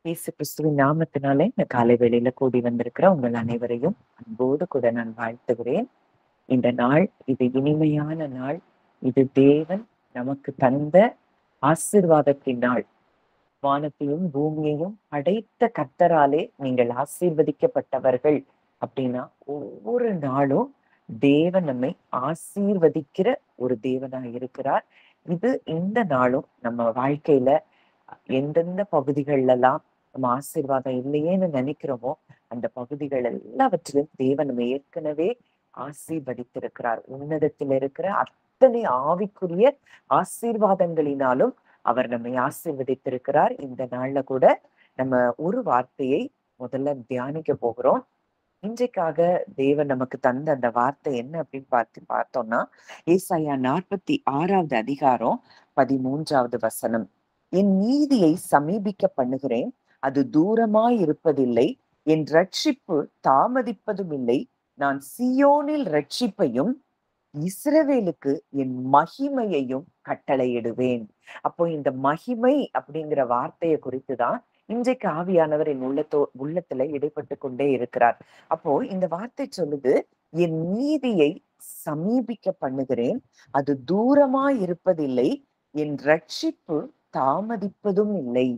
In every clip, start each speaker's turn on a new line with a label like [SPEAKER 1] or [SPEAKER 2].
[SPEAKER 1] இயேசு கிறிஸ்துவின் நாமத்தினாலே இந்த காலை வேளையில கூடி வந்திருக்கிற உங்கள் அனைவரையும் அன்போடு கூட நான் வாழ்த்துகிறேன். இந்த நாள் இது இனிமையான நாள். இது தேவன் நமக்கு தந்த ஆசீர்வாதத்தின் நாள். வானத்தையும் பூமியையும் படைத்த கர்த்தராலே நீங்கள் ஆசீர்வதிக்கப்பட்டவர்கள் அப்படின்னா, ஒவ்வொரு நாளும் தேவன் நம்மை ஆசீர்வதிக்கிற ஒரு தேவனாய் இருக்கிறார். இந்த நாளும் நம்ம வாழ்க்கையில எந்தெந்த பகுதிகளெல்லாம் நம்ம ஆசீர்வாதம் இல்லையேன்னு நினைக்கிறோமோ, அந்த பகுதிகள் எல்லாவற்றிலும் தேவன் நம்ம ஏற்கனவே ஆசீர்வதித்திருக்கிறார். உன்னதத்தில் இருக்கிற அத்தனை ஆவிக்குரிய ஆசீர்வாதங்களினாலும் அவர் நம்மை ஆசீர்வதித்திருக்கிறார். இந்த நாள்ல கூட நம்ம ஒரு வார்த்தையை முதல்ல தியானிக்க போகிறோம். இன்றைக்காக தேவன் நமக்கு தந்த அந்த வார்த்தை என்ன அப்படின்னு பார்த்தோம்னா, ஏசாயா 46வது அதிகாரம் 13வது வசனம். என் நீதியை சமீபிக்க பண்ணுகிறேன், அது தூரமாய் இருப்பதில்லை. என் ரட்சிப்பு தாமதிப்பதும் இல்லை. நான் சீயோனில் ரட்சிப்பையும் இஸ்ரவேலுக்கு என் மகிமையையும் கட்டளையிடுவேன். அப்போ இந்த மகிமை அப்படிங்கிற வார்த்தையை குறித்துதான் இன்றைக்கு ஆவியானவர் என் உள்ளத்துல இடைப்பட்டு கொண்டே இருக்கிறார். அப்போ இந்த வார்த்தை சொல்லுது, என் நீதியை சமீபிக்க பண்ணுகிறேன், அது தூரமாய் இருப்பதில்லை. என் ரட்சிப்பு தாமதிப்பதும் இல்லை.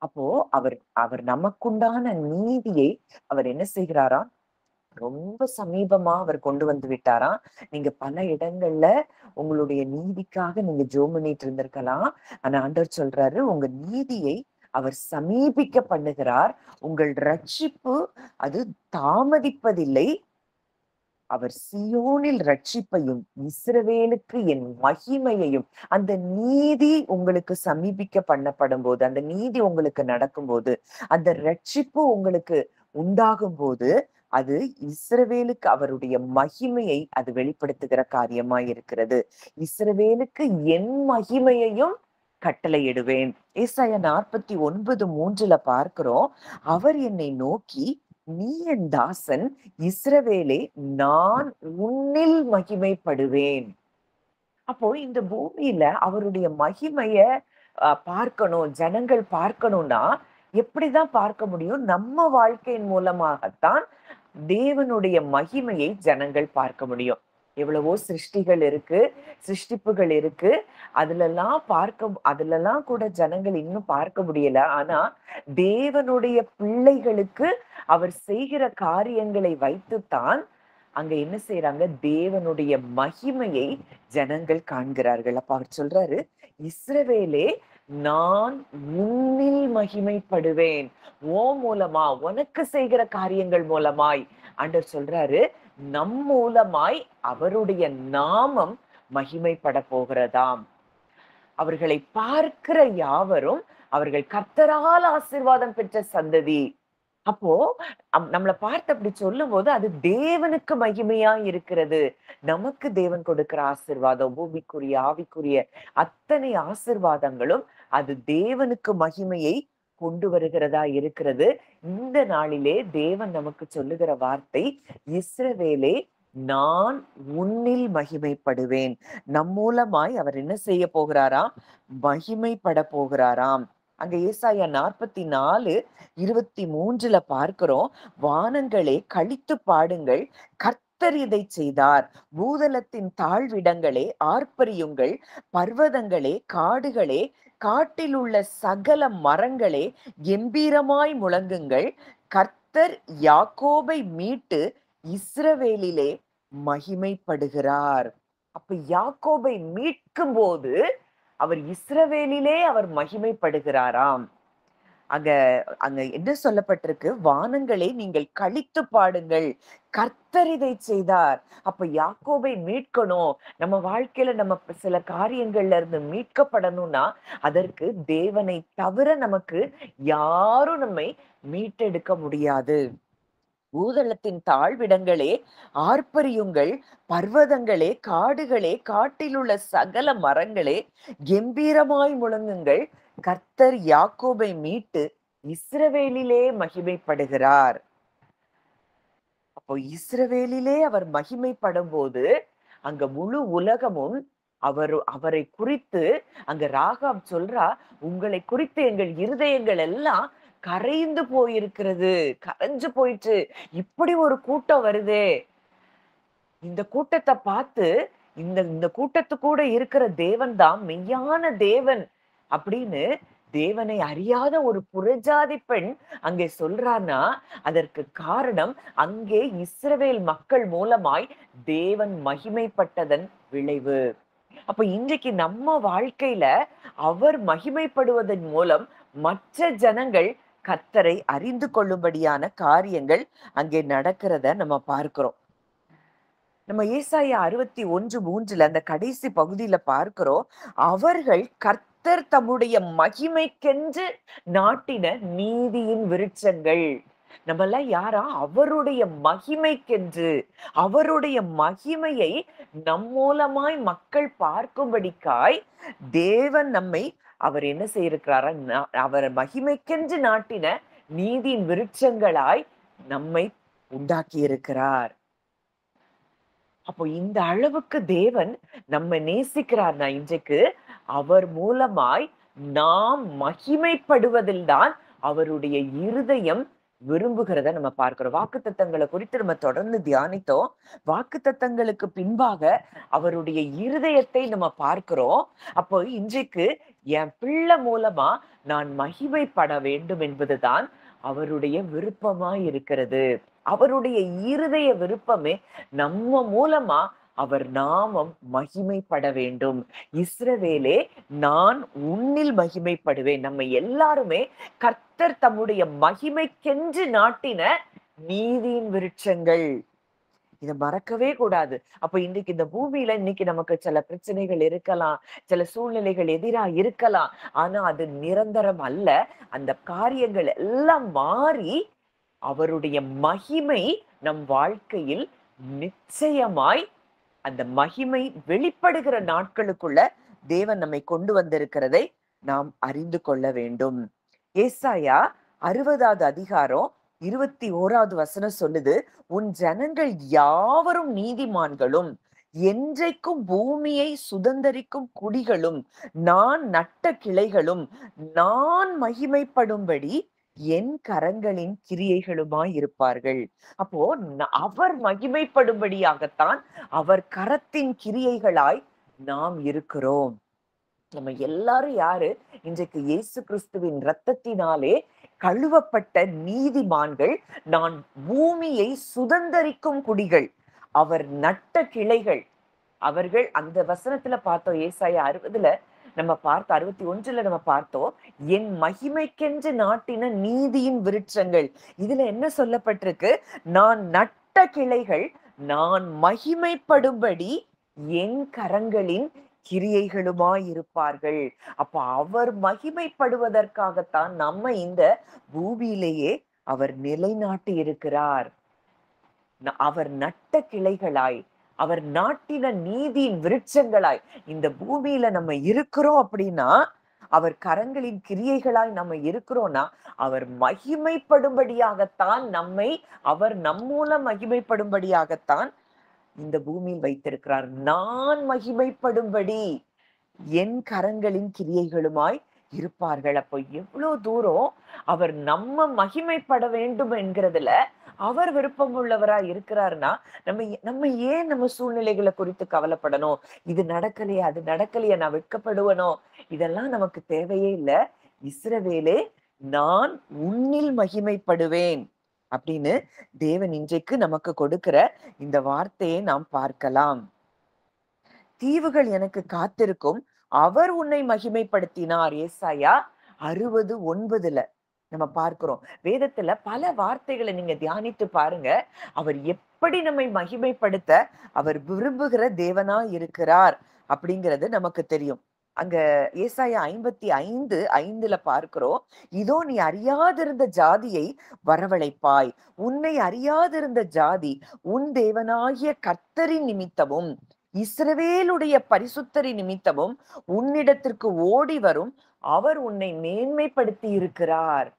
[SPEAKER 1] அப்போ அவர் அவர் நமக்குண்டான நீதியை அவர் என்ன செய்கிறாராம்? ரொம்ப சமீபமா அவர் கொண்டு வந்து விட்டாராம். நீங்க பல இடங்கள்ல உங்களுடைய நீதிக்காக நீங்க ஜெபம் பண்ணிட்டு இருந்திருக்கலாம். ஆனா ஆண்டவர் சொல்றாரு, உங்க நீதியை அவர் சமீபிக்க பண்ணுகிறார். உங்கள் ரட்சிப்பு அது தாமதிப்பதில்லை. அவர் சீயோனில் ரட்சிப்பையும் இஸ்ரவேலுக்கு என் மகிமையையும். அந்த நீதி உங்களுக்கு சமீபிக்க பண்ணப்படும் போது, அந்த நீதி உங்களுக்கு நடக்கும்போது, அந்த ரட்சிப்பு உங்களுக்கு உண்டாகும் போது, அது இஸ்ரவேலுக்கு அவருடைய மகிமையை அது வெளிப்படுத்துகிற காரியமாய் இருக்கிறது. இஸ்ரவேலுக்கு என் மகிமையையும் கட்டளையிடுவேன். ஏசாயா 49:3 பார்க்கிறோம், அவர் என்னை நோக்கி, நீ என் தாசன் இஸ்ரவேலே, நான் உன்னில் மகிமைப்படுவேன். அப்போ இந்த பூமியில அவருடைய மகிமைய பார்க்கணும், ஜனங்கள் பார்க்கணும்னா எப்படிதான் பார்க்க முடியும்? நம்ம வாழ்க்கையின் மூலமாகத்தான் தேவனுடைய மகிமையை ஜனங்கள் பார்க்க முடியும். எவ்வளவோ சிருஷ்டிகள் இருக்கு, சிருஷ்டிப்புகள் இருக்கு. அதுலெல்லாம் கூட ஜனங்கள் இன்னும் பார்க்க முடியல. ஆனா தேவனுடைய பிள்ளைகளுக்கு அவர் செய்கிற காரியங்களை வைத்துத்தான் அங்க என்ன செய்யறாங்க? தேவனுடைய மகிமையை ஜனங்கள் காண்கிறார்கள். அப்ப அவர் சொல்றாரு, இஸ்ரவேலே, நான் உன்னில் மகிமைப்படுவேன். ஓ மூலமா, உனக்கு செய்கிற காரியங்கள் மூலமாய் ஆண்டவர் சொல்றாரு, நம் மூலமாய் அவருடைய நாமம் மகிமைப்பட போகிறதாம். அவர்களை பார்க்கிற யாவரும் அவர்கள் கர்த்தரால் ஆசீர்வாதம் பெற்ற சந்ததி. அப்போ நம்மளை பார்த்து அப்படி சொல்லும் போது அது தேவனுக்கு மகிமையா இருக்கிறது. நமக்கு தேவன் கொடுக்கிற ஆசீர்வாதம், பூமிக்குரிய ஆவிக்குரிய அத்தனை ஆசீர்வாதங்களும் அது தேவனுக்கு மகிமையை கொண்டு வருகிறதா இருக்கிறது. இந்த நாளிலே தேவன் நமக்கு சொல்லுகிற வார்த்தை, இஸ்ரவேலே, நான் உன்னில் மகிமைப்படுவேன். நம் மூலமாய் அவர் என்ன செய்ய போகிறாராம்? மகிமைப்பட போகிறாராம். அங்க ஏசாயா 44:23 பார்க்கிறோம், வானங்களே களித்து பாடுங்கள், கர்த்தர் இதை செய்தார். பூதலத்தின் தாழ்விடங்களே ஆர்ப்பரியுங்கள், பர்வதங்களே காடுகளே காட்டில் உள்ள சகல மரங்களே கெம்பீரமாய் முழங்குங்கள். கர்த்தர் யாக்கோபை மீட்டு இஸ்ரவேலிலே மகிமைப்படுகிறார். அப்ப யாக்கோபை மீட்கும் போது அவர் இஸ்ரவேலிலே அவர் மகிமைப்படுகிறாராம். அங்க அங்க என்ன சொல்லப்பட்டிருக்கு? வானங்களே நீங்கள் களித்து பாடுங்கள், கர்த்தர் இதை செய்தார். அப்ப யாக்கோபை மீட்கணும், நம்ம வாழ்க்கையில நம்ம சில காரியங்கள்ல இருந்து மீட்கப்படணும்னா அதற்கு தேவனை தவிர நமக்கு யாரும் நம்மை மீட்டெடுக்க முடியாது. பூதளத்தின் தாழ்விடங்களே ஆர்ப்பரியுங்கள், பர்வதங்களே காடுகளே காட்டிலுள்ள சகல மரங்களே கெம்பீரமாய் முழங்குங்கள். கர்த்தர் யாக்கோபை மீட்டு இஸ்ரவேலிலே மகிமைப்படுகிறார். அப்போ இஸ்ரவேலிலே அவர் மகிமைப்படும் போது அங்க முழு உலகமும் அவரை குறித்து அங்க ராகாப் சொல்றா, உங்களை குறித்து எங்கள் இருதயங்கள் எல்லாம் கரைந்து போயிருக்கிறது, கரைஞ்சு போயிற்று. இப்படி ஒரு கூட்டம் வருதே, இந்த கூட்டத்த பார்த்து இந்த இந்த கூட்டத்து கூட இருக்கிற தேவன் தான் மெய்யான தேவன் அப்படின்னு தேவனை அறியாத ஒரு புறஜாதி பெண் அங்கே சொல்றான்னா, அதற்கு காரணம் அங்கே இஸ்ரவேல் மக்கள் மூலமாய் தேவன் மகிமைப்பட்டதன் விளைவு. அப்ப இன்றைக்கு நம்ம வாழ்க்கையில அவர் மகிமைப்படுவதன் மூலம் மற்ற ஜனங்கள் கர்த்தரை அறிந்து கொள்ளும்படியான காரியங்கள் அங்கே நடக்கிறத நம்ம பார்க்கிறோம். நம்ம ஏசாயா 61:3 அந்த கடைசி பகுதியில பார்க்கிறோம். அவர்கள் கர்த்தர் தம்முடைய மகிமைக்கென்று நாட்டின நீதியின் விருட்சங்கள். நம்மெல்லாம் யாரா? அவருடைய மகிமைக்கென்று, அவருடைய மகிமையை நம் மூலமாய் மக்கள் பார்க்கும்படிக்காய் தேவன் நம்மை அவர் என்ன செய்திருக்கிறாரா? அவர் மகிமைக்கென்று நாட்டின நீதியின் விருட்சங்களாய் நம்மை உண்டாக்கி இருக்கிறார். அப்போ இந்த அளவுக்கு தேவன் நம்ம நேசிக்கிறார்னா இன்றைக்கு அவர் மூலமாய் நாம் மகிமைப்படுவதில் தான் அவருடைய இருதயம் விரும்புகிறத நம்ம பார்க்கிறோம். வாக்குத்தத்தங்களை குறித்து நம்ம தொடர்ந்து தியானித்தோம். வாக்குத்தத்தங்களுக்கு பின்பாக அவருடைய இருதயத்தை நம்ம பார்க்கிறோம். அப்போ இன்றைக்கு என் பிள்ளை மூலமா நான் மகிமைப்பட வேண்டும் என்பதுதான் அவருடைய விருப்பமாய் இருக்கிறது. அவருடைய இருதய விருப்பமே நம்ம மூலமா அவர் நாமம் மகிமைப்பட வேண்டும். இஸ்ரவேலே, நான் உன்னில் மகிமைப்படுவேன். நம்ம எல்லாருமே கர்த்தர் தம்முடைய மகிமைக்கென்று நாட்டின நீதியின் விருட்சங்கள். இதை மறக்கவே கூடாது. அப்ப இன்னைக்கு இந்த பூமியில இன்னைக்கு நமக்கு சில பிரச்சனைகள் இருக்கலாம், சில சூழ்நிலைகள் எதிரா இருக்கலாம். ஆனா அது நிரந்தரம் அல்ல. அந்த காரியங்கள் எல்லாம் மாறி அவருடைய மகிமை நம் வாழ்க்கையில் நிச்சயமாய் அந்த மகிமை வெளிப்படுகிற நாட்களுக்குள்ள தேவன் நம்மை கொண்டு வந்திருக்கிறதை நாம் அறிந்து கொள்ள வேண்டும். ஏசாயா 60வது அதிகாரம் 21வது வசனம் சொல்லுது, உன் ஜனங்கள் யாவரும் நீதிமான்களும், என்றைக்கும் பூமியை சுதந்தரிக்கும் குடிகளும், நான் நட்ட கிளைகளும், நான் மகிமைப்படும்படி என் கரங்களின் கிரியைகளுமாய் இருப்பார்கள். அப்போ அவர் மகிமைப்படும்படியாகத்தான் அவர் கரத்தின் கிரியைகளாய் நாம் இருக்கிறோம். நம்ம எல்லாரும் யாரு? இன்றைக்கு இயேசு கிறிஸ்துவின் இரத்தத்தினாலே கழுவப்பட்ட நீதிமான்கள். நான் பூமியை சுதந்தரிக்கும் குடிகள், அவர் நட்ட கிளைகள். அவர்கள் அந்த வசனத்துல பார்த்தோம். ஏசாயா 60ல நம்ம பார்த்தோம், 61ல நம்ம பார்த்தோம், என் மகிமைக்கென்று நாட்டின நீதியின் விருட்சங்கள். இதுல என்ன சொல்லப்பட்டிருக்கு? நான் நட்ட கிளைகள், நான் மகிமைப்படும்படி என் கரங்களின் கிரியைகளுமாய் இருப்பார்கள். அப்ப அவர் மகிமைப்படுவதற்காகத்தான் நம்ம இந்த பூமியிலேயே அவர் நிலைநாட்டி இருக்கிறார். அவர் நட்ட கிளைகளாய், அவர் நாட்டின நீதியின் விருட்சங்களாய் இந்த பூமியில நம்ம இருக்கிறோம். அப்படின்னா அவர் கரங்களின் கிரியைகளாய் நம்ம இருக்கிறோம்னா அவர் மகிமைப்படும்படியாகத்தான் நம்மை, அவர் நம் மூலம் மகிமைப்படும்படியாகத்தான் இந்த பூமியில் வைத்திருக்கிறார். நான் மகிமைப்படும்படி என் கரங்களின் கிரியைகளுமாய் இருப்பார்கள். அப்போ எவ்வளவு தூரம் அவர் நம்ம மகிமைப்பட வேண்டும் என்கிறதுல அவர் விருப்பம் உள்ளவரா இருக்கிறாருன்னா நம்ம ஏன் நம்ம சூழ்நிலைகளை குறித்து கவலைப்படணும்? இது நடக்கலையா, அது நடக்கலையா, நான் வெட்கப்படுவனோ? இதெல்லாம் நமக்கு தேவையே இல்லை. இஸ்ரவேலே, நான் உன்னில் மகிமைப்படுவேன் அப்படின்னு தேவன் இன்றைக்கு நமக்கு கொடுக்கிற இந்த வார்த்தையை நாம் பார்க்கலாம். தீவுகள் எனக்கு காத்திருக்கும், அவர் உன்னை மகிமைப்படுத்தினார். ஏசாயா 60:9 நம்ம பார்க்கிறோம். வேதத்துல பல வார்த்தைகளை நீங்க தியானித்து பாருங்க. அவர் எப்படி நம்மை மகிமைப்படுத்த அவர் விரும்புகிற தேவனா இருக்கிறார் அப்படிங்கிறது நமக்கு தெரியும். அங்க ஏசாயா 55:5 பார்க்கிறோம், இதோ நீ அறியாதிருந்த ஜாதியை வரவழைப்பாய், உன்னை அறியாதிருந்த ஜாதி உன் தேவனாகிய கர்த்தரின் நிமித்தமும் இஸ்ரவேலுடைய பரிசுத்தரின் நிமித்தமும் உன்னிடத்திற்கு ஓடி வரும், அவர் உன்னை மேன்மைப்படுத்தி இருக்கிறார்.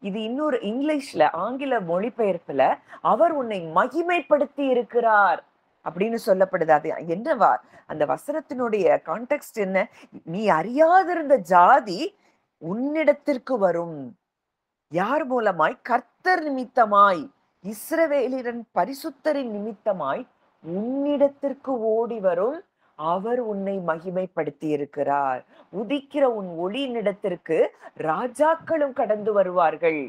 [SPEAKER 1] இது இன்னொரு இங்கிலீஷ்ல, ஆங்கில மொழிபெயர்ப்புல அவர் உன்னை மகிமைப்படுத்தி இருக்கிறார் அப்படின்னு சொல்லப்படுது. அது என்னவா? அந்த வசனத்தினுடைய கான்டெக்ஸ்ட் என்ன? நீ அறியாதிருந்த ஜாதி உன்னிடத்திற்கு வரும். யார் மூலமாய்? கர்த்தர் நிமித்தமாய், இஸ்ரவேலின் பரிசுத்தரின் நிமித்தமாய் உன்னிடத்திற்கு ஓடி வரும் அவர் உன்னை மகிமைப்படுத்தி இருக்கிறார். உதிக்கிற உன் ஒளியினிடத்திற்கு ராஜாக்களும் கடந்து வருவார்கள்.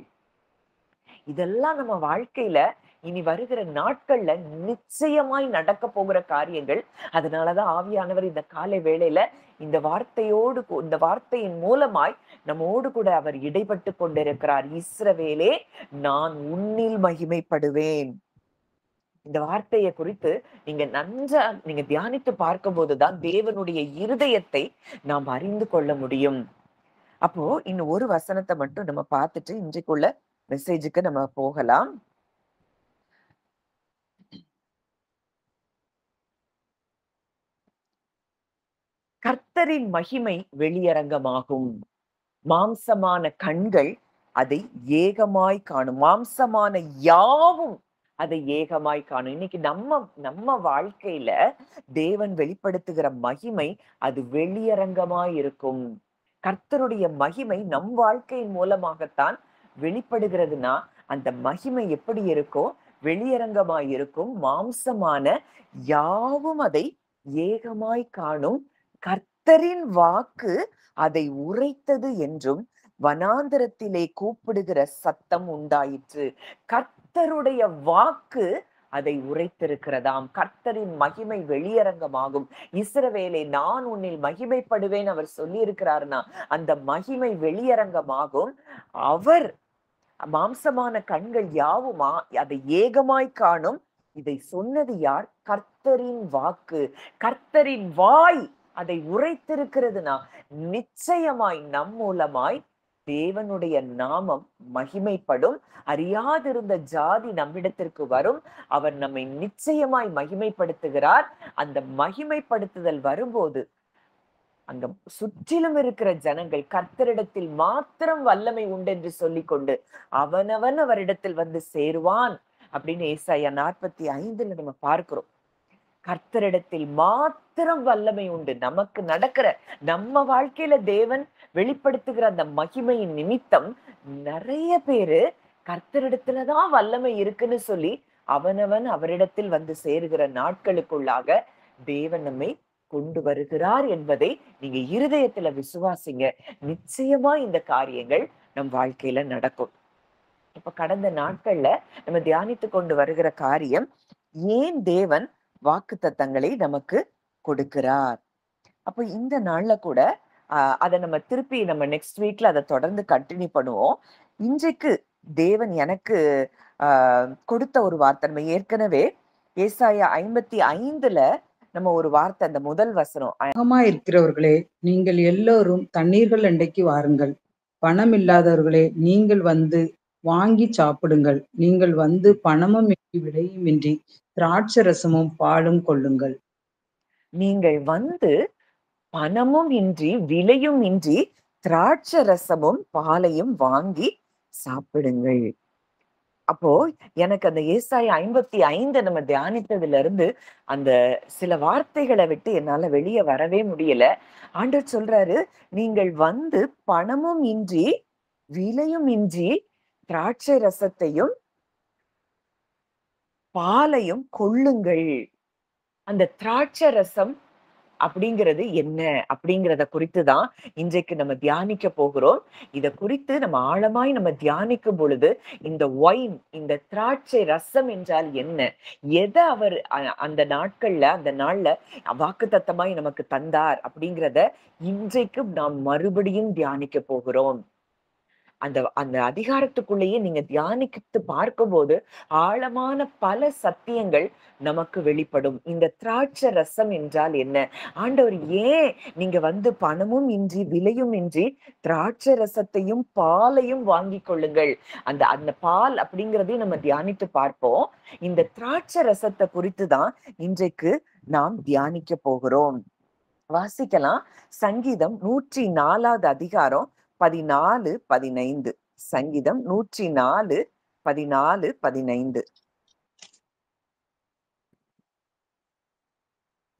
[SPEAKER 1] இதெல்லாம் நம்ம வாழ்க்கையில இனி வருகிற நாட்கள்ல நிச்சயமாய் நடக்க போகிற காரியங்கள். அதனாலதான் ஆவியானவர் இந்த காலை வேளையில இந்த வார்த்தையோடு இந்த வார்த்தையின் மூலமாய் நம்மோடு கூட அவர் இடைப்பட்டு கொண்டிருக்கிறார். இஸ்ரவேலே, நான் உன்னில் மகிமைப்படுவேன். இந்த வார்த்தையை குறித்து நீங்க தியானித்து பார்க்கும்போதுதான் தேவனுடைய இருதயத்தை நாம் அறிந்து கொள்ள முடியும். அப்போ இன்னும் ஒரு வசனத்தை மட்டும் நம்ம பார்த்துட்டு இன்றைக்குள்ள மெசேஜுக்கு நம்ம போகலாம். கர்த்தரின் மகிமை வெளியரங்கமாகும். மாம்சமான கண்கள் அதை ஏகமாய் காணும். மாம்சமான யாவும் அதை ஏகமாய் காணும். இன்னைக்கு நம்ம நம்ம வாழ்க்கையில தேவன் வெளிப்படுத்துகிற மகிமை அது வெளியரங்கமாய் இருக்கும். கர்த்தருடைய மகிமை நம் வாழ்க்கையின் மூலமாகத்தான் வெளிப்படுகிறதுனா அந்த மகிமை எப்படி இருக்கும்? வெளியரங்கமாய் இருக்கும். மாம்சமான யாவும் அதை ஏகமாய் காணும். கர்த்தரின் வாக்கு அதை உரைத்தது என்றும் வனாந்தரத்திலே கூப்பிடுகிற சத்தம் உண்டாயிற்று. கர்த்தருடைய வாக்கு அதை உரைத்திருக்கிறதாம். கர்த்தரின் மகிமை வெளியரங்கமாகும். இஸ்ரவேலே, நான் உன்னில் மகிமைப்படுவேன் அவர் சொல்லி இருக்கிறார்னா அந்த மகிமை வெளியரங்கமாகும். அவர் மாம்சமான கண்கள் யாவுமா அதை ஏகமாய் காணும். இதை சொன்னது யார்? கர்த்தரின் வாக்கு. கர்த்தரின் வாய் அதை உரைத்திருக்கிறதுனா நிச்சயமாய் நம் மூலமாய் தேவனுடைய நாமம் மகிமைப்படும். அறியாதிருந்த ஜாதி நம்மிடத்திற்கு வரும். அவர் நம்மை நிச்சயமாய் மகிமைப்படுத்துகிறார். அந்த மகிமைப்படுத்துதல் வரும்போது அங்க சுற்றிலும் இருக்கிற ஜனங்கள் கர்த்தரிடத்தில் மாத்திரம் வல்லமை உண்டு என்று சொல்லிக்கொண்டு அவனவன் அவரிடத்தில் வந்து சேருவான் அப்படின்னு ஏசாயா 45 நம்ம பார்க்கிறோம். கர்த்தரிடத்தில் மாத்திரம் வல்லமை உண்டு. நமக்கு நடக்கிற நம்ம வாழ்க்கையில தேவன் வெளிப்படுத்துகிற அந்த மகிமையின் நிமித்தம் நிறைய பேரு கர்த்தரிடத்துலதான் வல்லமை இருக்குன்னு சொல்லி அவனவன் அவரிடத்தில் வந்து சேருகிற நாட்களுக்குள்ளாக தேவன் நம்மை கொண்டு வருகிறார் என்பதை நீங்க இருதயத்துல விசுவாசிங்க. நிச்சயமா இந்த காரியங்கள் நம் வாழ்க்கையில நடக்கும். இப்ப கடந்த நாட்கள்ல நம்ம தியானித்து கொண்டு வருகிற காரியம், ஏன் தேவன் வாக்குத்தத்தங்களை நமக்கு கொடுக்கிறார். அப்ப இந்த நாள்ல கூட அதை நம்ம திருப்பி நம்ம நெக்ஸ்ட் வீக்ல அதை தொடர்ந்து கண்டினியூ பண்ணுவோம். இன்றைக்கு தேவன் எனக்கு கொடுத்த ஒரு வார்த்தை, நம்ம ஏற்கனவே ஏசாயா 55ல நம்ம ஒரு வார்த்தை, அந்த முதல் வசனம்,
[SPEAKER 2] இருக்கிறவர்களே, நீங்கள் எல்லோரும் தண்ணீர்கள் அண்டைக்கு வாருங்கள். பணம் இல்லாதவர்களே, நீங்கள் வந்து வாங்கி சாப்பிடுங்கள். நீங்கள் வந்து பணமும் இன்றி விலையும் இன்றி திராட்சை ரசமும் பாலும் கொள்ளுங்கள்.
[SPEAKER 1] நீங்கள் வந்து பணமும் இன்றி விலையும் இன்றி திராட்சை ரசமும் பாலையும் வாங்கி சாப்பிடுங்கள். அப்போ எனக்கு அந்த ஏசாயா 55 நம்ம தியானித்ததுல இருந்து அந்த சில வார்த்தைகளை விட்டு என்னால வெளியே வரவே முடியல. ஆண்டவர் சொல்றாரு, நீங்கள் வந்து பணமும் இன்றி விலையும் இன்றி திராட்சை ரசத்தையும் பாலையும் கொள்ளுங்கள். அந்த திராட்சை ரசம் அப்படிங்கிறது என்ன அப்படிங்கிறத குறித்துதான் இன்றைக்கு நம்ம தியானிக்க போகிறோம். இத குறித்து நம்ம ஆழமாய் நம்ம தியானிக்கும் பொழுது இந்த ஒயின், இந்த திராட்சை ரசம் என்றால் என்ன, எதை அவர் அந்த நாட்கள்ல அந்த நாள்ல வாக்குத்தத்தமாய் நமக்கு தந்தார் அப்படிங்கிறத இன்றைக்கு நாம் மறுபடியும் தியானிக்க போகிறோம். அந்த அந்த அதிகாரத்துக்குள்ளேயே நீங்க தியானித்து பார்க்கும்போது ஆழமான பல சத்தியங்கள் நமக்கு வெளிப்படும். இந்த திராட்சை ரசம் என்றால் என்ன? ஆண்டவர் ஏன் நீங்க வந்து பணமும் இன்றி விலையும் இன்றி திராட்சை ரசத்தையும் பாலையும் வாங்கி கொள்ளுங்கள். அந்த அந்த பால் அப்படிங்கிறதையும் நம்ம தியானித்து பார்ப்போம். இந்த திராட்சை ரசத்தை குறித்துதான் இன்றைக்கு நாம் தியானிக்க போகிறோம். வாசிக்கலாம். சங்கீதம் 104வது அதிகாரம் 14, 15. சங்கீதம் 104, 14, 15.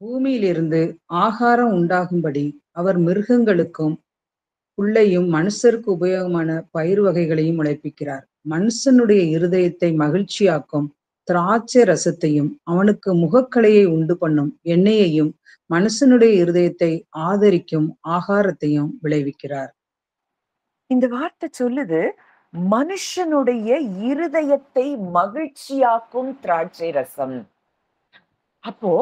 [SPEAKER 2] பூமியிலிருந்து ஆகாரம் உண்டாகும்படி அவர் மிருகங்களுக்கும் புல்லையும் மனுஷருக்கு உபயோகமான பயிர் வகைகளையும் முளைப்பிக்கிறார். மனுஷனுடைய இருதயத்தை மகிழ்ச்சியாக்கும் திராட்சை ரசத்தையும் அவனுக்கு முகக்களையை உண்டு பண்ணும் எண்ணெயையும் மனுஷனுடைய இருதயத்தை ஆதரிக்கும் ஆகாரத்தையும் விளைவிக்கிறார்.
[SPEAKER 1] இந்த வார்த்தை சொல்லுது, மனுஷனுடைய இருதயத்தை மகிழ்ச்சியாக்கும் திராட்சை ரசம். அப்போ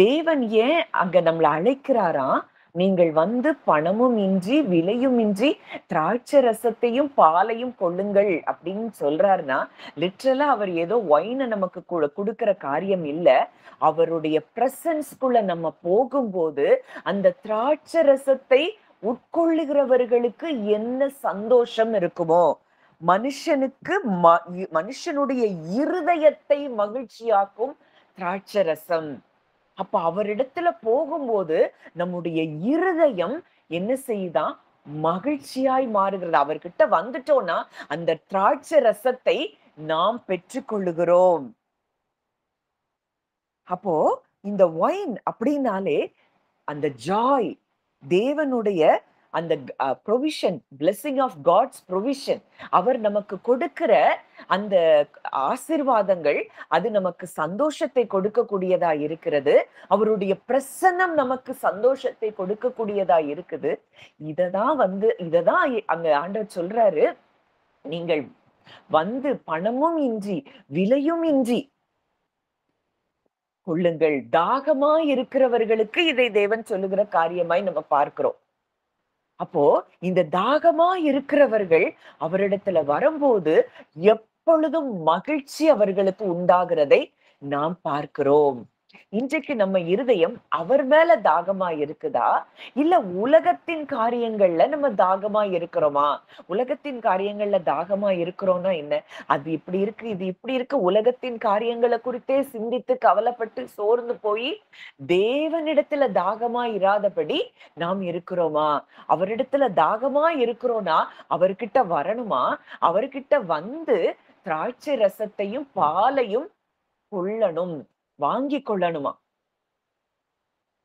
[SPEAKER 1] தேவன் ஏன் அங்க நம்மள அழைக்கிறாராம்? நீங்கள் வந்து பணமும் இன்றி விலையும் இன்றி திராட்சை ரசத்தையும் பாலையும் கொள்ளுங்கள் அப்படின்னு சொல்றாருன்னா, லிட்ரலா அவர் ஏதோ ஒயினை நமக்கு கொடுக்கிற காரியம் இல்ல. அவருடைய பிரசன்ஸ்குள்ள நம்ம போகும்போது அந்த திராட்சை ரசத்தை உட்கொள்ளுகிறவர்களுக்கு என்ன சந்தோஷம் இருக்குமோ, மனுஷனுக்கு மனுஷனுடைய இருதயத்தை மகிழ்ச்சியாக்கும் திராட்சை ரசம். அப்ப அவரிடத்துல போகும்போது நம்முடைய இருதயம் என்ன செய்யுதான்? மகிழ்ச்சியாய் மாறுகிறது. அவர்கிட்ட வந்துட்டோம்னா அந்த திராட்சை ரசத்தை நாம் பெற்றுக்கொள்ளுகிறோம். அப்போ இந்த ஒயின் அப்படின்னாலே அந்த ஜாய், தேவனுடைய அந்த provision, blessing of God's provision, அவர் நமக்கு கொடுக்கிற அந்த ஆசீர்வாதங்கள், அது நமக்கு சந்தோஷத்தை கொடுக்கக்கூடியதா இருக்கிறது. அவருடைய பிரசன்னம் நமக்கு சந்தோஷத்தை கொடுக்கக்கூடியதா இருக்குது. இததான் அங்க ஆண்டவர் சொல்றாரு, நீங்கள் வந்து பணமும் இன்றி விலையும் இன்றி கொள்ளுங்கள். தாகமாய் இருக்கிறவர்களுக்கு இதை தேவன் சொல்லுகிற காரியமாய் நம்ம பார்க்கிறோம். அப்போ இந்த தாகமா இருக்கிறவர்கள் அவரிடத்துல வரும்போது எப்பொழுதும் மகிழ்ச்சி அவர்களுக்கு உண்டாகிறதை நாம் பார்க்கிறோம். இன்றைக்கு நம்ம இருதயம் அவர் மேல தாகமா இருக்குதா, இல்ல உலகத்தின் காரியங்கள்ல நம்ம தாகமா இருக்கிறோமா? உலகத்தின் காரியங்கள்ல தாகமா இருக்கிறோம்னா என்ன? அது இப்படி இருக்கு, இது இப்படி இருக்கு, உலகத்தின் காரியங்களை குறித்தே சிந்தித்து கவலைப்பட்டு சோர்ந்து போய் தேவனிடத்துல தாகமா இராதபடி நாம் இருக்கிறோமா? அவரிடத்துல தாகமா இருக்கிறோம்னா அவர்கிட்ட வரணுமா? அவர்கிட்ட வந்து திராட்சை ரசத்தையும் பாலையும் வாங்கி கொள்ளணுமா?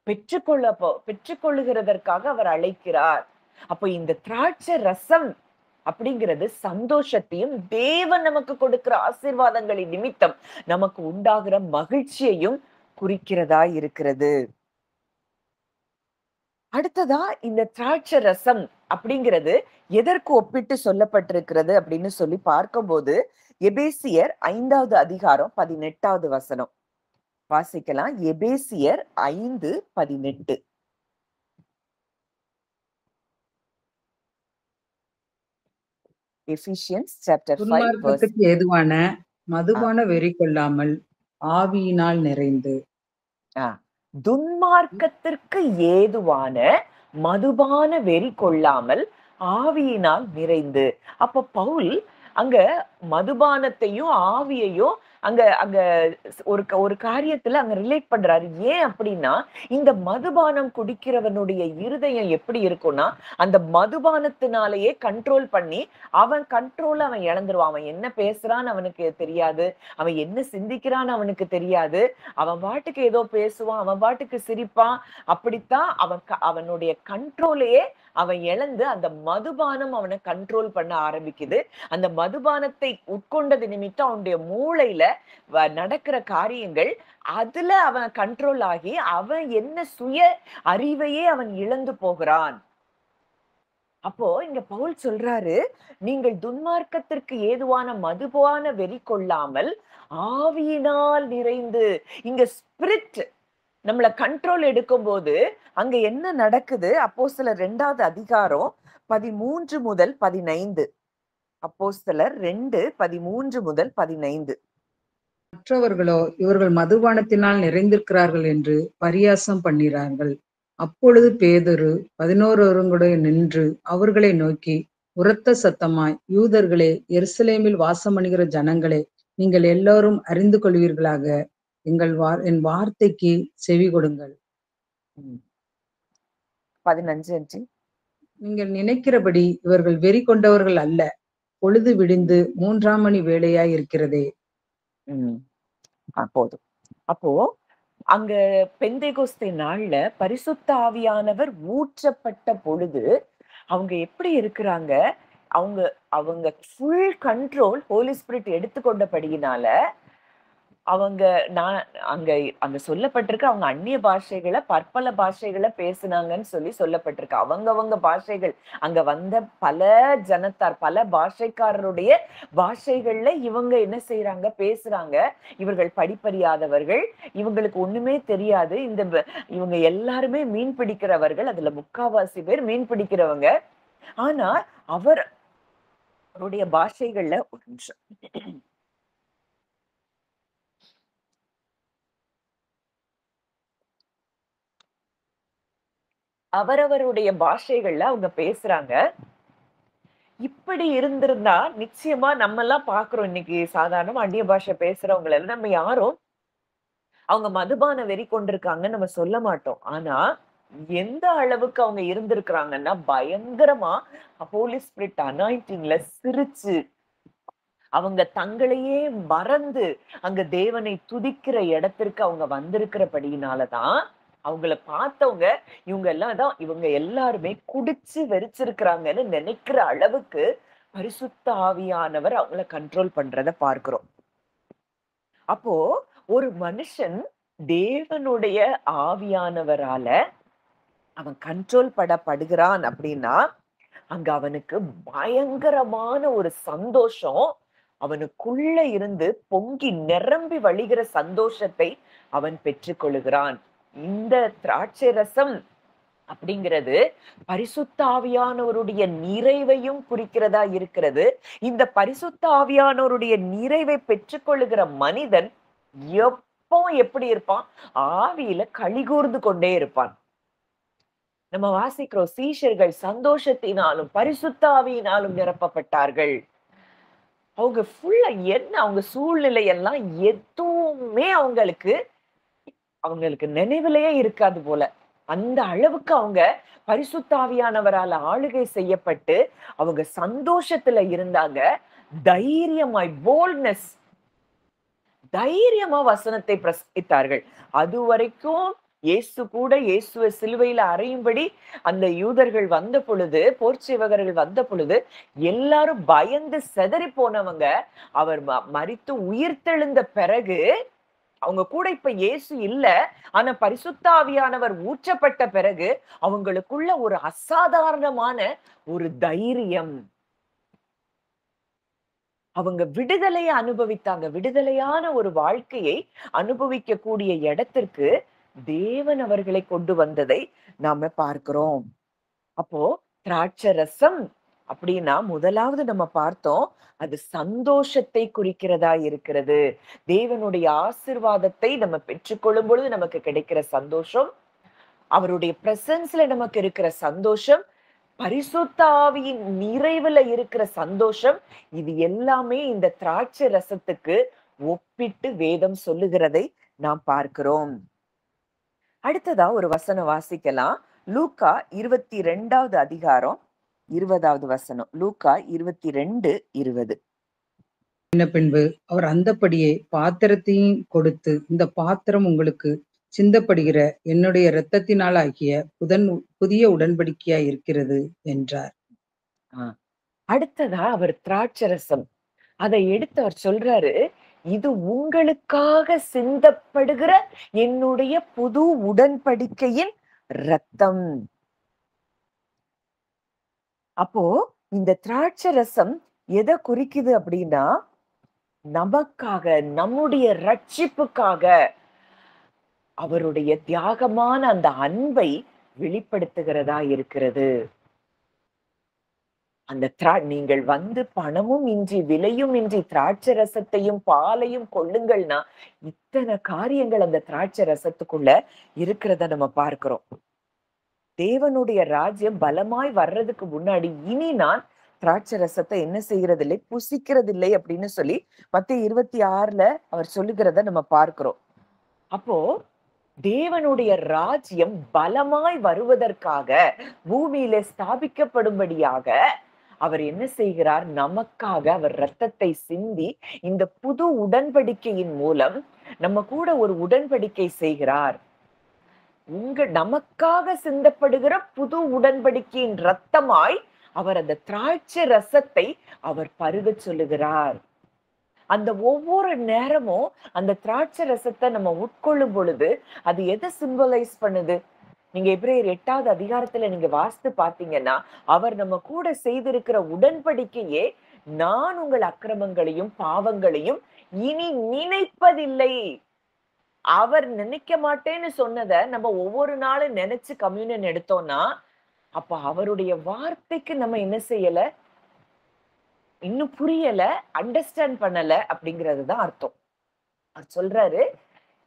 [SPEAKER 1] பெற்றுக்கொள்ளுகிறதற்காக அவர் அழைக்கிறார். அப்ப இந்த திராட்சை ரசம் அப்படிங்கிறது சந்தோஷத்தையும் தேவன் நமக்கு கொடுக்கிற ஆசீர்வாதங்களின் நிமித்தம் நமக்கு உண்டாகிற மகிழ்ச்சியையும் குறிக்கிறதா இருக்கிறது. அடுத்ததா இந்த திராட்சை ரசம் அப்படிங்கிறது எதற்கு ஒப்பிட்டு சொல்லப்பட்டிருக்கிறது அப்படின்னு சொல்லி பார்க்கும்போது, எபேசியர் 5வது அதிகாரம் 18வது வசனம் வாசிக்கலாம். எபேசியர் 5:18. எபிசியன்ஸ் சாப்டர் 5
[SPEAKER 2] துன்மார்க்கத்துக்கு ஏதுவான மதுபான வெறி கொள்ளாமல் ஆவியினால் நிறைந்து.
[SPEAKER 1] துன்மார்க்கத்திற்கு ஏதுவான மதுபான வெறி கொள்ளாமல் ஆவியினால் நிறைந்து. அப்ப பவுல் அங்க மதுபானத்தையும் ஆவியையும் அங்க அங்க ஒரு காரியத்துல அங்க ரிலேட் பண்றாரு. ஏன் அப்படின்னா, இந்த மதுபானம் குடிக்கிறவனுடைய இருதயம் எப்படி இருக்கும்னா, அந்த மதுபானத்தினாலேயே கண்ட்ரோல் பண்ணி அவன் இழந்துருவான். அவன் என்ன பேசுறான்னு அவனுக்கு தெரியாது, அவன் என்ன சிந்திக்கிறான்னு அவனுக்கு தெரியாது. அவன் பாட்டுக்கு ஏதோ பேசுவான், அவன் பாட்டுக்கு சிரிப்பான். அப்படித்தான் அவனுடைய கண்ட்ரோலையே அவன் இழந்து அந்த மதுபானம் அவனை கண்ட்ரோல் பண்ண ஆரம்பிக்குது. அந்த மதுபானத்தை உட்கொண்டது நிமித்தம் அவனுடைய மூளையில நடக்கிற காரியங்கள், அதுல அவன் கண்ட்ரோல் ஆகி அவன் என்ன சுய அறிவையே அவன் இழந்து போகிறான். அப்போ இங்க பவுல் சொல்றாரு, நீங்கள் துன்மார்க்கத்திற்கு ஏதுவான மதுபான வெறி கொள்ளாமல் ஆவியினால் நிறைந்து. இங்க ஸ்பிரிட் நம்மள கண்ட்ரோல் எடுக்கும் போது அங்க என்ன நடக்குது? அப்போஸ்தலர் 2வது அதிகாரம் 13 முதல் 15. அப்போஸ்தலர் 2:13 முதல் 15.
[SPEAKER 2] மற்றவர்களோ இவர்கள் மதுபானத்தினால் நிறைந்திருக்கிறார்கள் என்று பரியாசம் பண்ணினார்கள். அப்பொழுது பேதுரு 11 நின்று அவர்களை நோக்கி உரத்த சத்தமாய், யூதர்களே, எருசலேமில் வாசம் பண்ணுகிற ஜனங்களே, நீங்கள் எல்லாரும் அறிந்து கொள்வீர்களாக, என் வார்த்தைக்கு செவி கொடுங்கள்.
[SPEAKER 1] 15.
[SPEAKER 2] நீங்கள் நினைக்கிறபடி இவர்கள் வெறி கொண்டவர்கள் அல்ல, பொழுது விடிந்து 3ஆம் மணி வேளையாய் இருக்கிறதே.
[SPEAKER 1] போதும். அப்போ அங்க பெந்தேகோஸ்தே நாள்ல பரிசுத்த ஆவியானவர் ஊற்றப்பட்ட பொழுது அவங்க எப்படி இருக்கிறாங்க? அவங்க அவங்க ஃபுல் கண்ட்ரோல் ஹோலி ஸ்பிரிட் எடுத்துக்கொண்டபடியினால, அவங்க நான் அங்க அங்க சொல்லப்பட்டிருக்கு, அவங்க அந்நிய பாஷைகள, பற்பல பாஷைகள பேசுனாங்கன்னு சொல்லப்பட்டிருக்கு. அவங்கவங்க பாஷைகள், அங்க வந்த பல ஜனத்தார், பல பாஷைக்காரருடைய பாஷைகள்ல இவங்க என்ன செய்றாங்க? பேசுறாங்க. இவர்கள் படிப்பறியாதவர்கள். இவங்களுக்கு ஒண்ணுமே தெரியாது. இவங்க எல்லாருமே மீன் பிடிக்கிறவர்கள். அதுல முக்காவாசி பேர் மீன் பிடிக்கிறவங்க. ஆனா, அவருடைய பாஷைகள்ல ஒரு நிமிஷம். அவரவருடைய பாஷைகள்ல அவங்க பேசுறாங்க. இப்படி இருந்திருந்தா, நிச்சயமா நம்மலாம் பார்க்கிறோம் இன்னைக்கு சாதாரணமா அந்நிய பாஷை பேசுறவங்கள நம்ம யாரும் அவங்க மதுபான வெறி கொண்டிருக்காங்கன்னு நம்ம சொல்ல மாட்டோம். ஆனா, எந்த அளவுக்கு அவங்க இருந்திருக்கிறாங்கன்னா, பயங்கரமா ஹோலி ஸ்பிரிட் அனாயிண்டிங்ல சிரிச்சு, அவங்க தங்களையே மறந்து, அங்க தேவனை துதிக்கிற இடத்திற்கு அவங்க வந்திருக்கிறபடியினால தான், அவங்கள பார்த்தவங்க, இவங்க எல்லாருமே குடிச்சு வெறிச்சிருக்கிறாங்கன்னு நினைக்கிற அளவுக்கு, பரிசுத்த ஆவியானவர் அவங்கள கண்ட்ரோல் பண்றத பார்க்கிறோம். அப்போ ஒரு மனுஷன் தேவனுடைய ஆவியானவரால அவன் கண்ட்ரோல் படுகிறான் அப்படின்னா, அங்க அவனுக்கு பயங்கரமான ஒரு சந்தோஷம் அவனுக்குள்ள இருந்து பொங்கி நிரம்பி வழிகிற சந்தோஷத்தை அவன் பெற்றுக்கொள்கிறான். இந்த திராட்சை ரசம் அப்படிங்கிறது பரிசுத்த ஆவியானவருடைய நிறைவையும் குறிக்கிறதா இருக்கிறது. இந்த பரிசுத்த ஆவியானவருடைய நிறைவை பெற்றுக்கொள்ளுகிற மனிதன் எப்போ எப்படி இருப்பான்? ஆவியில களிகூர்ந்து கொண்டே இருப்பான். நம்ம வாசிக்கிறோம், சீஷர்கள் சந்தோஷத்தினாலும் பரிசுத்த ஆவியினாலும் நிரப்பப்பட்டார்கள். அவங்க ஃபுல்லா என்ன அவங்க சூழ்நிலை எல்லாம் எதுவுமே அவங்களுக்கு நினைவிலேயே இருக்காது போல. அந்த அளவுக்கு அவங்க பரிசுத்த ஆவியானவரால ஆளுகை செய்யப்பட்டு அவங்க சந்தோஷத்துல இருந்தாங்க. தைரியமாய் போல்ட்னஸ், தைரியமா வசனத்தை பிரசங்கித்தார்கள். அதுவரைக்கும் இயேசுவை சிலுவையில அறையும்படி அந்த யூதர்கள் வந்த பொழுது, போர்ச்சேவகர்கள் வந்த பொழுது, எல்லாரும் பயந்து சிதறி போனவங்க. அவர் மரித்து உயிர்த்தெழுந்த பிறகு, அவங்க கூட இப்ப இயேசு இல்ல. ஆனா பரிசுத்த ஆவியானவர் ஊற்றப்பட்ட பிறகு, அவங்களுக்குள்ள ஒரு அசாதாரணமான ஒரு தைரியம். அவங்க விடுதலையை அனுபவித்தாங்க. விடுதலையான ஒரு வாழ்க்கையை அனுபவிக்கக்கூடிய இடத்திற்கு தேவன் அவர்களை கொண்டு வந்ததை நாம பார்க்கிறோம். அப்போ திராட்சை ரசம் அப்படின்னா முதலாவது நம்ம பார்த்தோம், அது சந்தோஷத்தை குறிக்கிறதா இருக்கிறது. தேவனுடைய ஆசீர்வாதத்தை நம்ம பெற்றுக்கொள்ளும் பொழுது நமக்கு கிடைக்கிற சந்தோஷம், அவருடைய பிரசன்ஸ்ல நமக்கு இருக்கிற சந்தோஷம், பரிசுத்த ஆவியின் நிறைவுல இருக்கிற சந்தோஷம், இது எல்லாமே இந்த திராட்சை ரசத்துக்கு ஒப்பிட்டு வேதம் சொல்லுகிறதை நாம் பார்க்கிறோம். அடுத்ததா ஒரு வசனம் வாசிக்கலாம். லூக்கா 22வது அதிகாரம் 20வது வசனம். லூக்கா 22:20.
[SPEAKER 2] பின்பு அவர் அந்தப்படியே பாத்திரத்தையும் கொடுத்து, இந்த பாத்திரம் உங்களுக்கு சிந்தப்படுகிற என்னுடைய இரத்தத்தினால் ஆகிய புதிய உடன்படிக்கையா இருக்கிறது என்றார்.
[SPEAKER 1] அடுத்ததா அவர் திராட்சரசம் அதை எடுத்து அவர் சொல்றாரு, இது உங்களுக்காக சிந்தப்படுகிற என்னுடைய புது உடன்படிக்கையின் ரத்தம். அப்போ இந்த திராட்சை ரசம் எதை குறிக்குது அப்படின்னா, நமக்காக, நம்முடைய ரட்சிப்புக்காக அவருடைய தியாகமான அந்த அன்பை வெளிப்படுத்துகிறதா இருக்கிறது. அந்த நீங்கள் வந்து பணமும் இன்றி விலையும் இன்றி திராட்சை ரசத்தையும் பாலையும் கொள்ளுங்கள்னா, இத்தனை காரியங்கள் அந்த திராட்சை ரசத்துக்குள்ள இருக்கிறத நம்ம பார்க்கிறோம். தேவனுடைய ராஜ்யம் பலமாய் வர்றதுக்கு முன்னாடி இனி நான் திராட்சை ரசத்தை என்ன செய்யறதில்லை, புசிக்கிறதில்லை அப்படின்னு சொல்லி மத்தேயு 26ல அவர் சொல்லுகிறத நம்ம பார்க்கிறோம். அப்போ தேவனுடைய ராஜ்யம் பலமாய் வருவதற்காக, பூமியிலே ஸ்தாபிக்கப்படும்படியாக அவர் என்ன செய்கிறார்? நமக்காக அவர் இரத்தத்தை சிந்தி இந்த புது உடன்படிக்கையின் மூலம் நம்ம கூட ஒரு உடன்படிக்கை செய்கிறார். நமக்காக சிந்தப்படுகிற புது உடன்படிக்கையின் ரத்தமாய் அவர் அந்த திராட்சை ரசத்தை அவர் பருகச் சொல்லுகிறார். அந்த ஒவ்வொரு நேரமும் அந்த திராட்சை ரசத்தை நம்ம உட்கொள்ளும் பொழுது அது எதை சிம்பலைஸ் பண்ணுது? நீங்க எபிரேயர் 8வது அதிகாரத்துல நீங்க வாசித்து பாத்தீங்கன்னா, அவர் நம்ம கூட செய்திருக்கிற உடன்படிக்கையே, நான் உங்கள் அக்கிரமங்களையும் பாவங்களையும் இனி நினைப்பதில்லை. அவர் நினைக்க மாட்டேன்னு சொன்னத நம்ம ஒவ்வொரு நாளும் நினைச்சு கம்யூனியன் எடுத்தோம்னா, அப்ப அவருடைய வார்த்தைக்கு நம்ம என்ன செய்யல? இன்னும் புரியல, அண்டர்ஸ்டாண்ட் பண்ணல அப்படிங்கிறது தான் அர்த்தம். அவர் சொல்றாரு,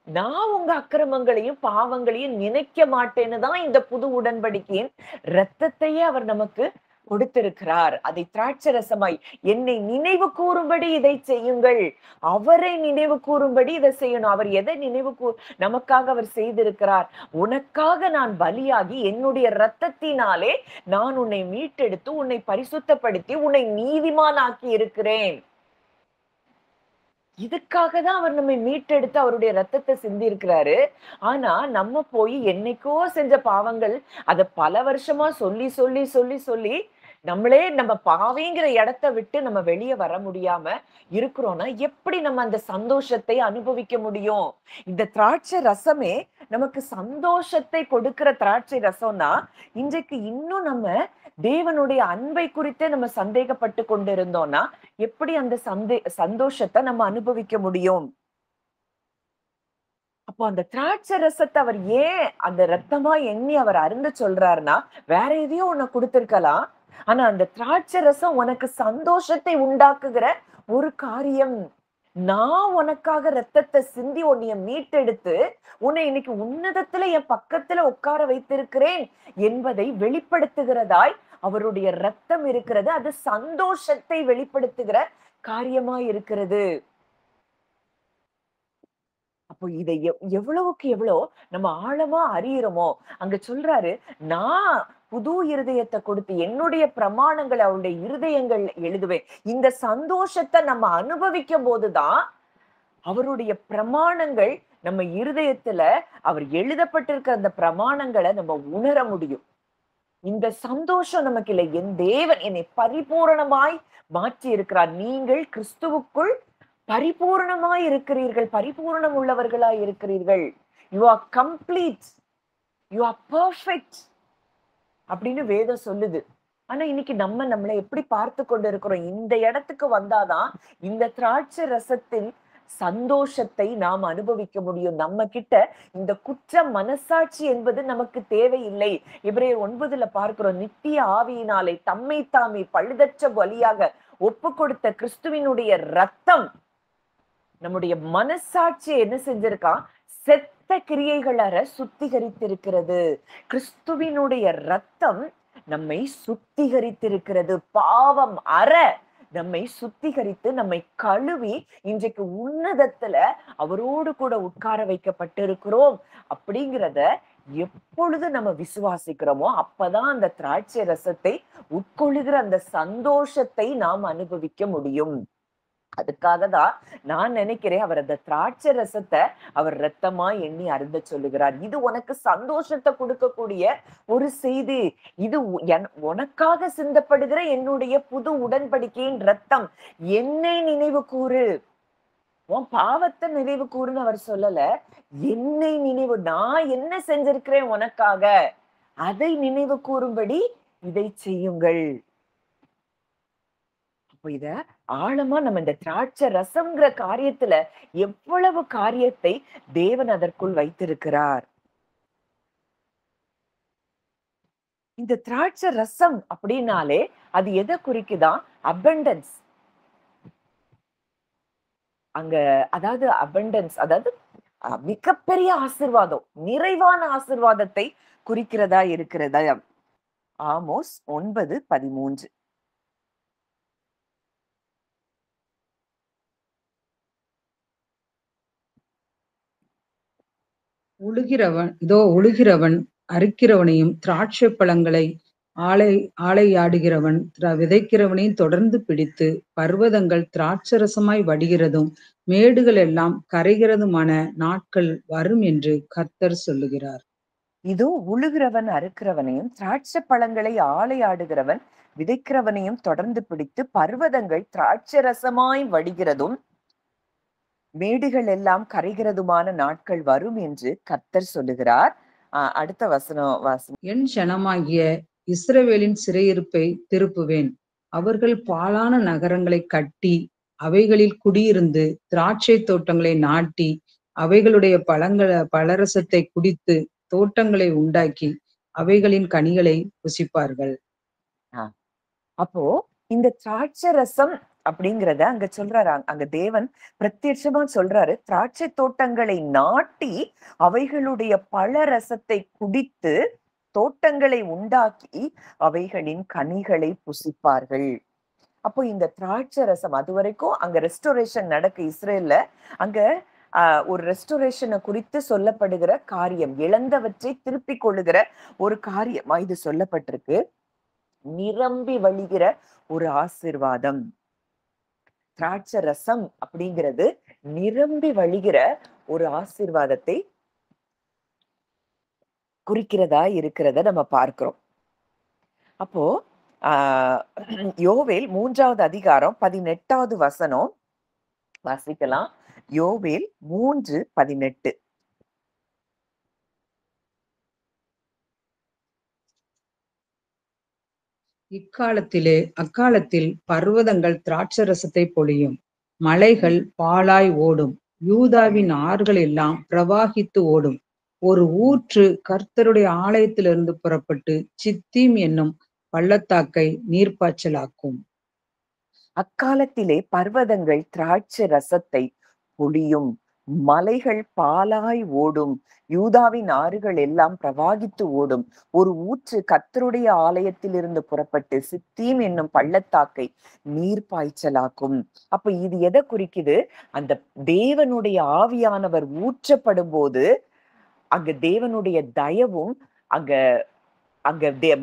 [SPEAKER 1] நான் உங்க அக்கிரமங்களையும் பாவங்களையும் நினைக்க மாட்டேன்னு தான் இந்த புது உடன்படிக்கையின் இரத்தத்தையே அவர் நமக்கு கொடுத்திருக்கிறார். அதை திராட்சை ரசமாய் என்னை நினைவு கூறும்படி இதை செய்யுங்கள். அவரை நினைவு கூறும்படி இதை செய்யணும். அவர் எதை நமக்காக அவர் செய்திருக்கிறார். உனக்காக நான் பலியாகி என்னுடைய இரத்தத்தினாலே நான் உன்னை மீட்டெடுத்து உன்னை பரிசுத்தப்படுத்தி உன்னை நீதிமானாக்கி இருக்கிறேன். இதுக்காக தான் அவர் நம்மை மீட்டெடுத்து அவருடைய ரத்தத்தை சிந்தி இருக்கிறாரு. ஆனா நம்ம போய் என்னைக்கோ செஞ்ச பாவங்கள் அத பல வருஷமா சொல்லி சொல்லி சொல்லி சொல்லி நம்மளே நம்ம பாவிங்கிற இடத்தை விட்டு நம்ம வெளியே வர முடியாம இருக்கிறோம்னா எப்படி நம்ம அந்த சந்தோஷத்தை அனுபவிக்க முடியும்? இந்த திராட்சை ரசமே நமக்கு சந்தோஷத்தை கொடுக்கிற திராட்சை ரசம்னா, இன்றைக்கு இன்னும் நம்ம தேவனுடைய அன்பை குறித்தே நம்ம சந்தேகப்பட்டு கொண்டிருந்தோம்னா எப்படி அந்த சந்தோஷத்தை நம்ம அனுபவிக்க முடியும்? அப்போ அந்த திராட்சை ரசத்தை அவர் ஏன் அந்த ரத்தமா எண்ணி அவர் அருந்த சொல்றாருன்னா, வேற எதையோ உன்னை கொடுத்திருக்கலாம். ஆனா அந்த திராட்சை ரசம் உனக்கு சந்தோஷத்தை உண்டாக்குகிற ஒரு காரியம். நான் உனக்காக ரத்தத்தை சிந்தி உன்னைய மீட்டெடுத்து உன்னை இன்னைக்கு உன்னதத்துல என் பக்கத்துல உட்கார வைத்திருக்கிறேன் என்பதை வெளிப்படுத்துகிறதாய் அவருடைய ரத்தம் இருக்கிறது. அது சந்தோஷத்தை வெளிப்படுத்துகிற காரியமா இருக்கிறது. அப்போ இதை எவ்வளவுக்கு எவ்வளவு நம்ம ஆழமா அறியிறோமோ, அங்க சொல்றாரு, நான் புது இருதயத்தை கொடுத்து என்னுடைய பிரமாணங்களை அவருடைய இருதயங்கள் எழுதுவேன். இந்த சந்தோஷத்தை நம்ம அனுபவிக்கும் போதுதான் அவருடைய பிரமாணங்கள் நம்ம இருதயத்துல அவர் எழுதப்பட்டிருக்க அந்த பிரமாணங்களை நம்ம உணர முடியும். இந்த சந்தோஷம் நமக்கு இல்லை. என் தேவன் என்னை பரிபூரணமாய் மாற்றி இருக்கிறார். நீங்கள் கிறிஸ்துவுக்குள் பரிபூரணமாய் இருக்கிறீர்கள், பரிபூரணம் உள்ளவர்களாய் இருக்கிறீர்கள். You are complete, you are perfect அப்படின்னு வேதம் சொல்லுது. ஆனா இன்னைக்கு நம்மளை எப்படி பார்த்து கொண்டு இருக்கிறோம்? இந்த இடத்துக்கு வந்தாதான் இந்த திராட்சை ரசத்தின் சந்தோஷத்தை நாம் அனுபவிக்க முடியும். நம்ம கிட்ட இந்த குற்ற மனசாட்சி என்பது நமக்கு தேவையில்லை. எபிரேயர் 9ல பார்க்கிறோம், நித்திய ஆவியினாலே தம்மை தாமே பழுதற்ற பலியாக ஒப்பு கொடுத்த கிறிஸ்துவினுடைய ரத்தம் நம்முடைய மனசாட்சியை என்ன செஞ்சிருக்கான்? செத்த கிரியைகள் அற சுத்திகரித்திருக்கிறது. கிறிஸ்துவினுடைய ரத்தம் நம்மை சுத்திகரித்திருக்கிறது. பாவம் அற நம்மை சுத்திகரித்து நம்மை கழுவி இன்றைக்கு உன்னதத்துல அவரோடு கூட உட்கார வைக்கப்பட்டிருக்கிறோம் அப்படிங்கிறத எப்பொழுது நம்ம விசுவாசிக்கிறோமோ அப்பதான் அந்த திராட்சை ரசத்தை உட்கொள்ளுகிற அந்த சந்தோஷத்தை நாம் அனுபவிக்க முடியும். அதுக்காக தான் நான் நினைக்கிறேன், அவர் அந்த திராட்சை ரசத்தை அவர் ரத்தமா எண்ணி அருந்த சொல்லுகிறார். இது உனக்கு சந்தோஷத்தை கொடுக்கக்கூடிய ஒரு செய்தி. இது உனக்காக சிந்தப்படுகிற என்னுடைய புது உடன்படிக்கையின் ரத்தம். என்னை நினைவு கூறு. உன் பாவத்தை நினைவு கூறுன்னு அவர் சொல்லல. என்னை நினைவு, நான் என்ன செஞ்சிருக்கிறேன் உனக்காக, அதை நினைவு கூறும்படி இதை செய்யுங்கள். அப்ப இத ஆழமா நம்ம இந்த திராட்சை ரசம்ங்கிற காரியத்துல எவ்வளவு காரியத்தை தேவன் அதற்குள் வைத்திருக்கிறார். இந்த திராட்சை ரசம் அப்படின்னாலே அது எதை குறிக்குதான்? அபண்டன்ஸ். அங்க அதாவது அபண்டன்ஸ், அதாவது மிகப்பெரிய ஆசீர்வாதம், நிறைவான ஆசீர்வாதத்தை குறிக்கிறதா இருக்கிறதா. ஆமோஸ் 9:13.
[SPEAKER 2] உழுகிறவன் அறுக்கிறவனையும் திராட்சை பழங்களை ஆலையாடுகிறவன் விதைக்கிறவனையும் தொடர்ந்து பிடித்து, பர்வதங்கள் திராட்சரசமாய் வடிகிறதும் மேடுகள் எல்லாம் கரைகிறதுமான நாட்கள் வரும் என்று கர்த்தர் சொல்லுகிறார்.
[SPEAKER 1] இதோ உழுகிறவன் அறுக்கிறவனையும் திராட்சை பழங்களை ஆலையாடுகிறவன் விதைக்கிறவனையும் தொடர்ந்து பிடித்து பர்வதங்கள் திராட்சை ரசமாய் வடிகிறதும் மேடுகள் எல்லாம் கரைகிறதுமான நாட்கள் வரும் என்று கர்த்தர் சொல்லுகிறார். அடுத்த வசனம் வாசி.
[SPEAKER 2] என் ஜனமாகிய இஸ்ரவேலின் சிறையிருப்பை திருப்புவேன். அவர்கள் பாழான நகரங்களை கட்டி அவைகளில் குடியிருந்து திராட்சை தோட்டங்களை நாட்டி அவைகளுடைய பலரசத்தை குடித்து தோட்டங்களை உண்டாக்கி அவைகளின் கனிகளை புசிப்பார்கள்.
[SPEAKER 1] அப்போ இந்த திராட்சை ரசம் அப்படிங்கிறத அங்க சொல்றாரு. அங்க தேவன் பிரத்யட்சமா சொல்றாரு, திராட்சை தோட்டங்களை நாட்டி அவைகளுடைய பல ரசத்தை குடித்து தோட்டங்களை உண்டாக்கி அவைகளின் கனிகளை புசிப்பார்கள். அப்போ இந்த திராட்சை ரசம், அது வரைக்கும் அங்க ரெஸ்டோரேஷன் நடக்கு இஸ்ரேல்ல. அங்க ஒரு ரெஸ்டோரேஷனை குறித்து சொல்லப்படுகிற காரியம், இழந்தவற்றை திருப்பிக் கொள்ளுகிற ஒரு காரியமா இது சொல்லப்பட்டிருக்கு. நிரம்பி வழிகிற ஒரு ஆசீர்வாதம். திராட்சை ரசம் அப்படிங்கிறது நிரம்பி வழிகிற ஒரு ஆசீர்வாதத்தை குறிக்கிறதா இருக்கிறத நம்ம பார்க்கிறோம். அப்போ யோவேல் 3வது அதிகாரம் 18வது வசனம் வாசிக்கலாம். யோவேல் 3:18.
[SPEAKER 2] அக்காலத்தில் பர்வதங்கள் திராட்சரசத்தை பொழியும், மலைகள் பாலாய் ஓடும், யூதாவின் ஆறுகள் எல்லாம் பிரவாகித்து ஓடும். ஒரு ஊற்று கர்த்தருடைய ஆலயத்திலிருந்து புறப்பட்டு சித்தீம் என்னும் பள்ளத்தாக்கை நீர்ப்பாய்ச்சலாக்கும்.
[SPEAKER 1] அக்காலத்திலே பர்வதங்கள் திராட்சை ரசத்தை பொழியும், மலைகள் பாலாய் ஓடும், யூதாவின் ஆறுகள் எல்லாம் பிரவாகித்து ஓடும். ஒரு ஊற்று கர்த்தருடைய ஆலயத்திலிருந்து புறப்பட்டு சித்தீம் என்னும் பள்ளத்தாக்கை நீர் பாய்ச்சலாக்கும். அப்ப இது எதை குறிக்குது? அந்த தேவனுடைய ஆவியானவர் ஊற்றப்படும் போது அங்க தேவனுடைய தயவும் அங்க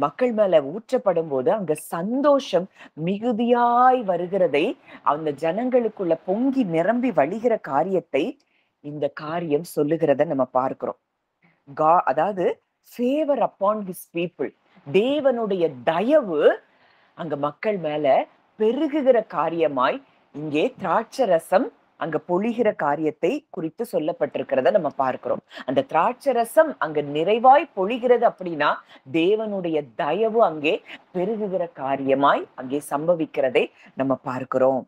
[SPEAKER 1] மக்கள் மேல ஊற்றப்படும் போது அங்க சந்தோஷம் மிகுதியாய் வருகிறதை, அந்த ஜனங்களுக்குள்ள பொங்கி நிரம்பி வழிகிற காரியத்தை இந்த காரியம் சொல்லுகிறத நம்ம பார்க்கிறோம். அதாவது ஃபேவர் அப்பான் ஹிஸ் பீப்புள், தேவனுடைய தயவு அங்க மக்கள் மேல பெருகுகிற காரியமாய் இங்கே திராட்சை ரசம் அங்க பொழிகிற காரியத்தை குறித்து சொல்லப்பட்டிருக்கிறத நம்ம பார்க்கிறோம். அந்த திராட்சை ரசம் அங்க நிறைவாய் பொழிகிறது அப்படின்னா தேவனுடைய தயவு அங்கே பெருகுகிற காரியமாய் அங்கே சம்பவிக்கிறதை நம்ம பார்க்கிறோம்.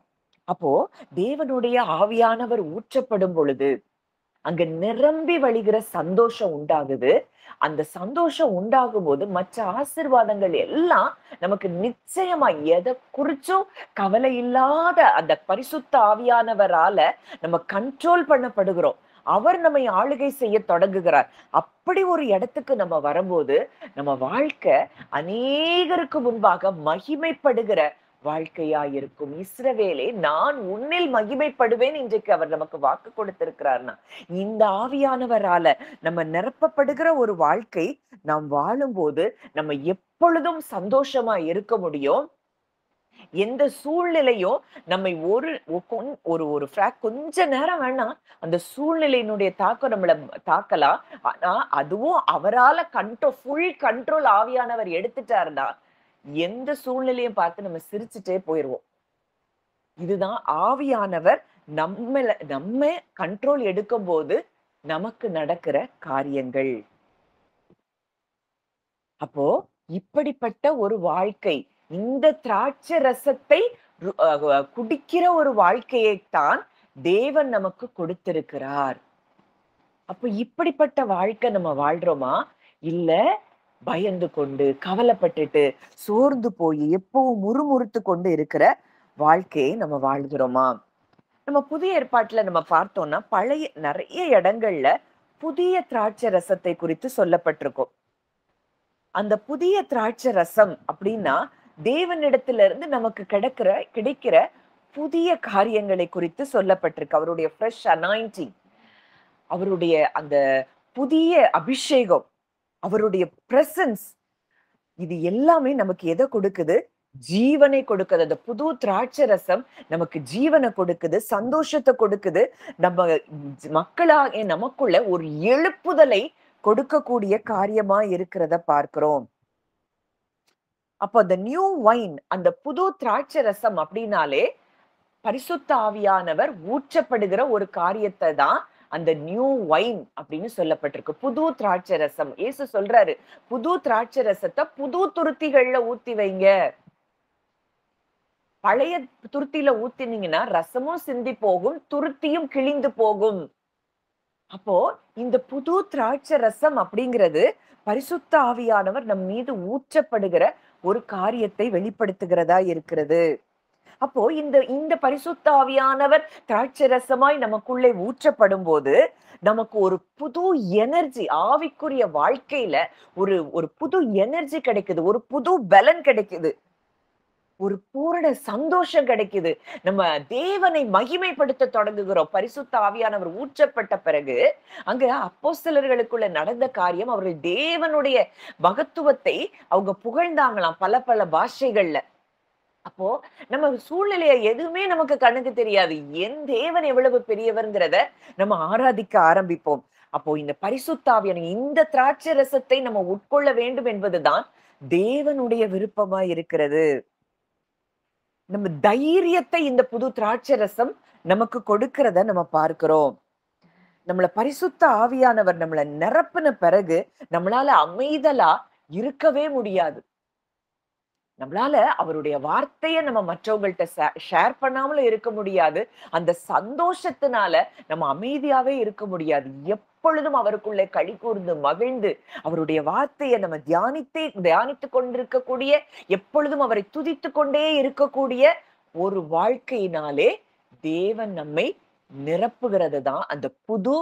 [SPEAKER 1] அப்போ தேவனுடைய ஆவியானவர் ஊற்றப்படும் பொழுது அங்க நிரம்பி வழிகிற சந்தோஷம் உண்டாகுது. அந்த சந்தோஷம் உண்டாகும் போது மற்ற ஆசீர்வாதங்கள் எல்லாம் நமக்கு நிச்சயமா எதை குறிச்சும் கவலை இல்லாத அந்த பரிசுத்த ஆவியானவரால நம்ம கண்ட்ரோல் பண்ணப்படுகிறோம். அவர் நம்மை ஆளுகை செய்ய தொடங்குகிறார். அப்படி ஒரு இடத்துக்கு நம்ம வரும்போது நம்ம வாழ்க்கை அநேகருக்கு முன்பாக மகிமைப்படுகிற வாழ்க்கையா இருக்கும். இஸ்ரவேலே, நான் உன்னில் மகிமைப்படுவேன் இன்றைக்கு அவர் நமக்கு வாக்கு கொடுத்திருக்கிறார்னா, இந்த ஆவியானவரால நம்ம நிரப்பப்படுகிற ஒரு வாழ்க்கை நாம் வாழும்போது நம்ம எப்பொழுதும் சந்தோஷமா இருக்க முடியும். எந்த சூழ்நிலையும் நம்மை கொஞ்ச நேரம் வேணா அந்த சூழ்நிலையினுடைய தாக்கம் நம்மள தாக்கலாம். ஆனா அதுவும் அவரால ஃபுல் கண்ட்ரோல் ஆவியானவர் எடுத்துட்டாருன்னா எந்த சூழ்நிலையும் பார்த்து நம்ம சிரிச்சுட்டே போயிருவோம். இதுதான் ஆவியானவர் நம்ம கண்ட்ரோல் எடுக்கும் போது நமக்கு நடக்கிற காரியங்கள். அப்போ இப்படிப்பட்ட ஒரு வாழ்க்கை, இந்த திராட்சை ரசத்தை குடிக்கிற ஒரு வாழ்க்கையைத்தான் தேவன் நமக்கு கொடுத்திருக்கிறார். அப்போ இப்படிப்பட்ட வாழ்க்கை நம்ம வாழ்றோமா? இல்ல பயந்து கொண்டு கவலைப்பட்டுட்டு சோர்ந்து போய் எப்பவும் முறுமுறுத்து கொண்டு இருக்கிற வாழ்க்கையை நம்ம வாழ்கிறோமா? நம்ம புதிய ஏற்பாட்டுல நம்ம பார்த்தோம்னா நிறைய இடங்கள்ல புதிய திராட்சை ரசத்தை குறித்து சொல்லப்பட்டிருக்கும். அந்த புதிய திராட்சை ரசம் அப்படின்னா தேவனிடத்துல இருந்து நமக்கு கிடைக்கிற புதிய காரியங்களை குறித்து சொல்லப்பட்டிருக்கு. அவருடைய ஃப்ரெஷ் அனாயிண்டிங், அவருடைய அந்த புதிய அபிஷேகம், அவருடைய பிரசன்ஸ், இது எல்லாமே நமக்கு எதை கொடுக்குது? ஜீவனை கொடுக்குது. அந்த புது திராட்சை ரசம் நமக்கு ஜீவனை கொடுக்குது, சந்தோஷத்தை கொடுக்குது. நம்ம மக்களாக நமக்குள்ள ஒரு எழுப்புதலை கொடுக்கக்கூடிய காரியமா இருக்கிறத பார்க்கிறோம். அப்போ அந்த நியூ வைன், அந்த புது திராட்சை ரசம் அப்படின்னாலே பரிசுத்த ஆவியானவர் ஊற்றப்படுகிற ஒரு காரியத்தை தான் அந்த நியூ வைன் அப்படின்னு சொல்லப்பட்டிருக்கு. புது திராட்சை ரசம். இயேசு சொல்றாரு, புது திராட்சை ரசத்தை புது துருத்திகள்ல ஊத்தி வைங்க. பழைய துருத்தியில ஊத்தினீங்கன்னா ரசமும் சிந்தி போகும், துருத்தியும் கிழிந்து போகும். அப்போ இந்த புது திராட்சை ரசம் அப்படிங்கிறது பரிசுத்த ஆவியானவர் நம் மீது ஊற்றப்படுகிற ஒரு காரியத்தை வெளிப்படுத்துகிறதா இருக்கிறது. அப்போ இந்த இந்த பரிசுத்த ஆவியானவர் திராட்சை ரசமாய் நமக்குள்ளே ஊற்றப்படும் போது நமக்கு ஒரு புது எனர்ஜி, ஆவிக்குரிய வாழ்க்கையில ஒரு ஒரு புது எனர்ஜி கிடைக்குது, ஒரு புது பலன் கிடைக்குது, ஒரு பூரண சந்தோஷம் கிடைக்குது. நம்ம தேவனை மகிமைப்படுத்த தொடங்குகிறோம். பரிசுத்த ஆவியானவர் ஊற்றப்பட்ட பிறகு அங்க அப்போஸ்தலர்களுக்குள்ள நடந்த காரியம், அவர்கள் தேவனுடைய மகத்துவத்தை அவங்க புகழ்ந்தாங்களாம் பல பல பாஷைகள்ல. அப்போ நம்ம சூழ்நிலைய எதுவுமே நமக்கு கண்ணுக்கு தெரியாது. என் தேவன் எவ்வளவு பெரியவர்ங்கிறத நம்ம ஆராதிக்க ஆரம்பிப்போம். அப்போ இந்த பரிசுத்தாவியான இந்த திராட்சை ரசத்தை நம்ம உட்கொள்ள வேண்டும் என்பதுதான் தேவனுடைய விருப்பமா இருக்கிறது. நம்ம தைரியத்தை இந்த புது திராட்சை ரசம் நமக்கு கொடுக்கிறத நம்ம பார்க்கிறோம். நம்மள பரிசுத்த ஆவியானவர் நம்மள நிரப்பின பிறகு நம்மளால அமைதலா இருக்கவே முடியாது. நம்மளால அவருடைய வார்த்தைய நம்ம மற்றவங்கள்ட்ட ஷேர் பண்ணாமலும் இருக்க முடியாது. அந்த சந்தோஷத்தினால நம்ம அமைதியாவே இருக்க முடியாது. எப்பொழுதும் அவருக்குள்ளே களி கூர்ந்து மகிழ்ந்து அவருடைய வார்த்தையை நம்ம தியானித்துக் கொண்டிருக்கக்கூடிய, எப்பொழுதும் அவரை துதித்துக் கொண்டே இருக்கக்கூடிய ஒரு வாழ்க்கையினாலே தேவன் நம்மை நிரப்புகிறது தான் அந்த புது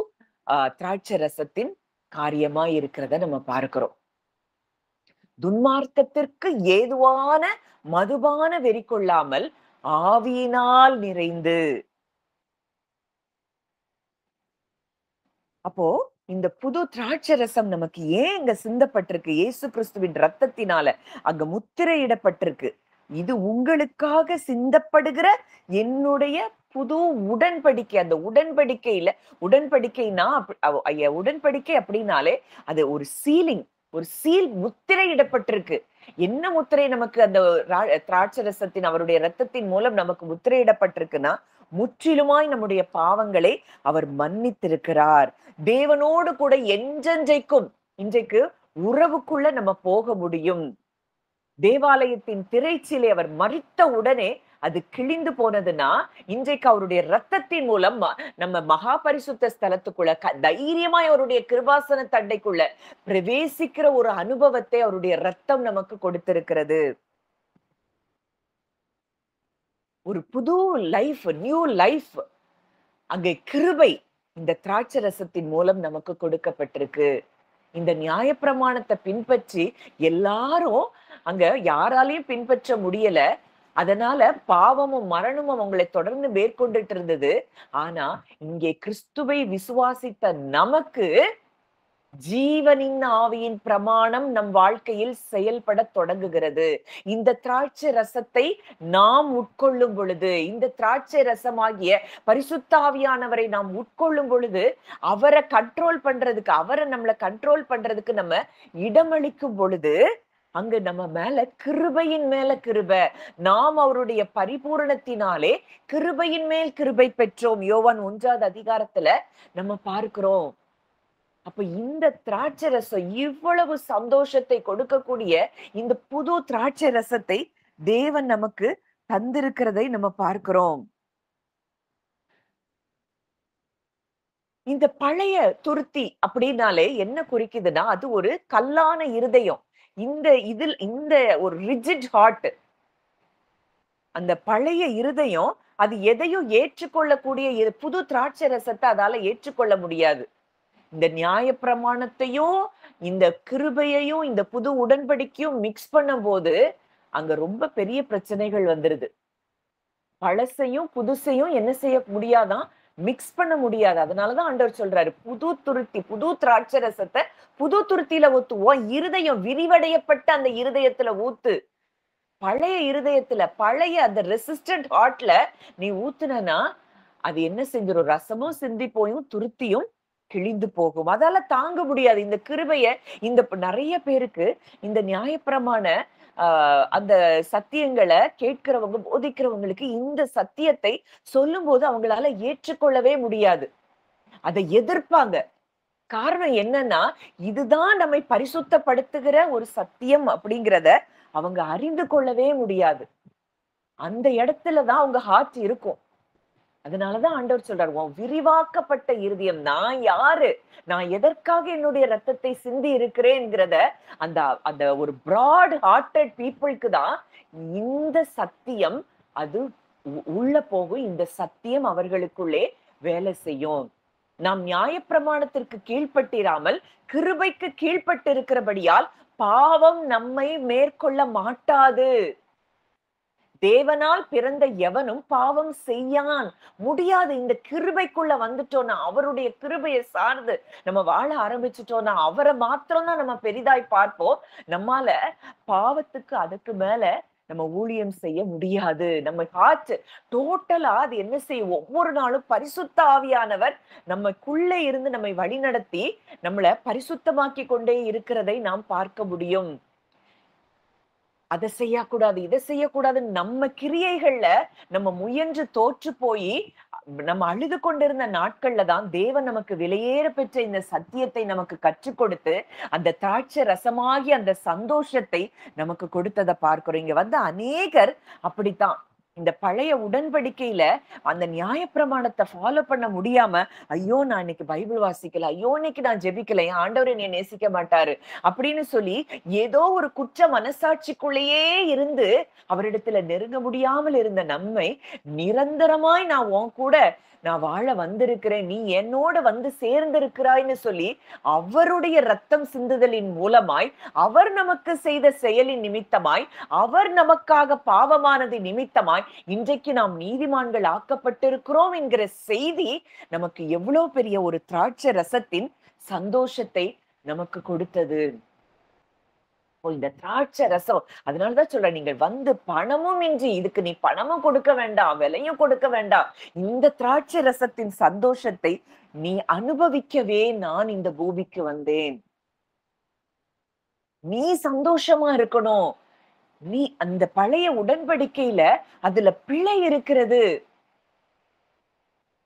[SPEAKER 1] திராட்சை ரசத்தின் காரியமா இருக்கிறத நம்ம பார்க்கிறோம். துன்மார்க்கத்திற்கு ஏதுவான மதுபான வெறி கொள்ளாமல் ஆவியினால் நிறைந்து. அப்போ இந்த புது திராட்சை ரசம் நமக்கு ஏன் அங்க சிந்தப்பட்டிருக்கு? இயேசு கிறிஸ்துவின் ரத்தத்தினால அங்க முத்திரையிடப்பட்டிருக்கு. இது உங்களுக்காக சிந்தப்படுகிற என்னுடைய புது உடன்படிக்கை. அந்த உடன்படிக்கையில உடன்படிக்கைனா உடன்படிக்கை அப்படின்னாலே அது ஒரு சீலிங், ஒரு சீல் முத்திரையிடப்பட்டிருக்கு. என்ன முத்திரை நமக்கு அந்த திராட்சை ரசத்தின் அவருடைய ரத்தத்தின் மூலம் நமக்கு முத்திரையிடப்பட்டிருக்குன்னா, முற்றிலுமாய் நம்முடைய பாவங்களை அவர் மன்னித்திருக்கிறார். தேவனோடு கூட என்றென்றைக்கும் இன்றைக்கு உறவுக்குள்ள நம்ம போக முடியும். தேவாலயத்தின் திரைச்சீலை அவர் மறித்த உடனே அது கிழிந்து போனதுன்னா, இன்றைக்கு அவருடைய ரத்தத்தின் மூலம் நம்ம மகா பரிசுத்த ஸ்தலத்துக்குள்ள தைரியமாய் அவருடைய கிருபாசன தண்டைக்குள்ள பிரவேசிக்கிற ஒரு அனுபவத்தை அவருடைய ரத்தம் நமக்கு கொடுத்திருக்கிறது. ஒரு புது லைஃப், நியூ லைஃப் அங்கே கிருபை இந்த திராட்சை ரசத்தின் மூலம் நமக்கு கொடுக்கப்பட்டிருக்கு. இந்த நியாயப்பிரமாணத்தை பின்பற்றி எல்லாரும் அங்க யாராலையும் பின்பற்ற முடியல. அதனால பாவமும் மரணமும் அவங்களை தொடர்ந்து மேற்கொண்டுட்டு இருந்தது. ஆனா இங்கே கிறிஸ்துவை விசுவாசித்த நமக்கு ஜீவனின் ஆவியின் பிரமாணம் நம் வாழ்க்கையில் செயல்பட தொடங்குகிறது. இந்த திராட்சை ரசத்தை நாம் உட்கொள்ளும் பொழுது, இந்த திராட்சை ரசமாகிய பரிசுத்த ஆவியானவரை நாம் உட்கொள்ளும் பொழுது, அவரை கண்ட்ரோல் பண்றதுக்கு, அவரை நம்மளை கண்ட்ரோல் பண்றதுக்கு நம்ம இடமளிக்கும் பொழுது, அங்கு நம்ம மேல கிருபையின் மேல கிருபை. நாம் அவருடைய பரிபூரணத்தினாலே கிருபையின் மேல் கிருபை பெற்றோம். யோவான் 1வது அதிகாரத்துல நம்ம பார்க்கிறோம். அப்ப இந்த திராட்சை ரசம் இவ்வளவு சந்தோஷத்தை கொடுக்கக்கூடிய இந்த புது திராட்சை ரசத்தை தேவன் நமக்கு தந்திருக்கிறதை நம்ம பார்க்கிறோம். இந்த பழைய துருத்தி அப்படின்னாலே என்ன குறிக்குதுன்னா, அது ஒரு கல்லான இருதயம். இந்த ஒரு ரிஜிட் ஹார்ட், அந்த பழைய இருதயம் அது எதையும் ஏற்றுக்கொள்ளக்கூடிய புது திராட்சை ரசத்தை அதால ஏற்றுக்கொள்ள முடியாது. இந்த நியாயப்பிரமாணத்தையும் இந்த கிருபையையும் இந்த புது உடன்படிக்கையும் மிக்ஸ் பண்ணும் போது அங்க ரொம்ப பெரிய பிரச்சனைகள் வந்துருது. பழசையும் புதுசையும் என்ன செய்ய முடியாதான், மிக்ஸ் பண்ண முடியாது. அதனாலதான் ஆண்டவர் சொல்றாரு, புது துருத்தி, புது திராட்சை ரசத்தை புது துருத்தியில ஊத்துவோம். இருதயம் விரிவடையப்பட்ட அந்த இருதயத்துல ஊத்து. பழைய இருதயத்துல, பழைய அந்த ரெசிஸ்டன்ட் ஹார்ட்ல நீ ஊத்துனா அது என்ன செஞ்சிடும்? ரசமும் சிந்தி போயும் துருத்தியும் கிழிந்து போகும். அதால தாங்க முடியாது இந்த கிருபைய. இந்த நிறைய பேருக்கு இந்த நியாயப்பிரமாண அந்த சத்தியங்களை கேட்கிறவங்க, போதிக்கிறவங்களுக்கு இந்த சத்தியத்தை சொல்லும்போது அவங்களால ஏற்றுக்கொள்ளவே முடியாது. அதை எதிர்ப்பாங்க. காரணம் என்னன்னா, இதுதான் நம்மை பரிசுத்தப்படுத்துகிற ஒரு சத்தியம் அப்படிங்கிறத அவங்க அறிந்து கொள்ளவே முடியாது. அந்த இடத்துலதான் அவங்க ஹார்ட் இருக்கும். அதனாலதான் ஆண்டவர் சொல்றாரு, உன் விரிவாக்கப்பட்ட இருதயம், நான் யாரு, நான் எதற்காக என்னுடைய ரத்தத்தை சிந்தி இருக்கிறேன்ங்கிறத அந்த அந்த ஒரு பிராட் ஹார்ட்டட் பீப்புளுக்கு தான் இந்த சத்தியம் அது உள்ள போகும். இந்த சத்தியம் அவர்களுக்குள்ளே வேலை செய்யும். நாம் நியாயப்பிரமாணத்திற்கு கீழ்ப்பட்டிராமல் கிருபைக்கு கீழ்ப்பட்டு இருக்கிறபடியால் பாவம் நம்மை மேற்கொள்ள மாட்டாது. தேவனால் பிறந்த எவனும் பாவம் செய்யான் முடியாது. இந்த கிருபைக்குள்ள வந்துட்டோம்னா, அவருடைய கிருபையை சார்ந்து நம்ம வாழ ஆரம்பிச்சுட்டோம்னா, அவரை மாத்திரம்தான் நம்ம பெரிதாய் பார்ப்போம். நம்மால பாவத்துக்கு அதுக்கு மேல நம்ம ஊழியம் செய்ய முடியாது. நம்ம ஹார்ட் டோட்டலா அது என்ன செய்யும், ஒவ்வொரு நாளும் பரிசுத்த ஆவியானவர் நமக்குள்ள இருந்து நம்மை வழிநடத்தி நம்மளை பரிசுத்தமாக்கி கொண்டே இருக்கிறதை நாம் பார்க்க முடியும். அதை செய்யக்கூடாது, இதை செய்யக்கூடாது, நம்ம கிரியைகள்ல நம்ம முயன்று தோற்று போய் நம்ம அழுது கொண்டிருந்த நாட்கள்ல தான் தேவன் நமக்கு விலையேற பெற்ற இந்த சத்தியத்தை நமக்கு கற்றுக் கொடுத்து அந்த திராட்சை ரசமாகி அந்த சந்தோஷத்தை நமக்கு கொடுத்ததை பார்க்கிறோம். இங்க வந்து அநேகர் அப்படித்தான் இந்த பழைய உடன்படிக்கையில அந்த நியாயப்பிரமாணத்தை ஃபாலோ பண்ண முடியாம, ஐயோ நான் இன்னைக்கு பைபிள் வாசிக்கல, ஐயோ இன்னைக்கு நான் ஜெபிக்கல, என் ஆண்டவர் என்னை நேசிக்க மாட்டாரு அப்படின்னு சொல்லி ஏதோ ஒரு குற்ற மனசாட்சிக்குள்ளேயே இருந்து அவரிடத்துல நெருங்க முடியாமல் இருந்த நம்மை நிரந்தரமாய் நான் உன் கூட நான் வாழ வந்திருக்கிறேன், நீ என்னோட வந்து சேர்ந்திருக்கிறாய்ன்னு சொல்லி அவருடைய ரத்தம் சிந்துதலின் மூலமாய், அவர் நமக்கு செய்த செயலின் நிமித்தமாய், அவர் நமக்காக பாவமானது நிமித்தமாய் இன்றைக்கு நாம் நீதிமான்கள் ஆக்கப்பட்டிருக்கிறோம் என்கிற செய்தி நமக்கு எவ்வளவு பெரிய ஒரு திராட்சை ரசத்தின் சந்தோஷத்தை நமக்கு கொடுத்தது. இந்த திராட்சை ரசம், அதனாலதான் சொல்றேன், நீங்கள் வந்து பணமும் இன்றி, இதுக்கு நீ பணமும் கொடுக்க வேண்டாம், விலையும் கொடுக்க வேண்டாம், இந்த திராட்சை ரசத்தின் சந்தோஷத்தை நீ அனுபவிக்கவே நான் இந்த பூமிக்கு வந்தேன். நீ சந்தோஷமா இருக்கணும். நீ அந்த பழைய உடன்படிக்கையில அதுல பிழை இருக்கிறது,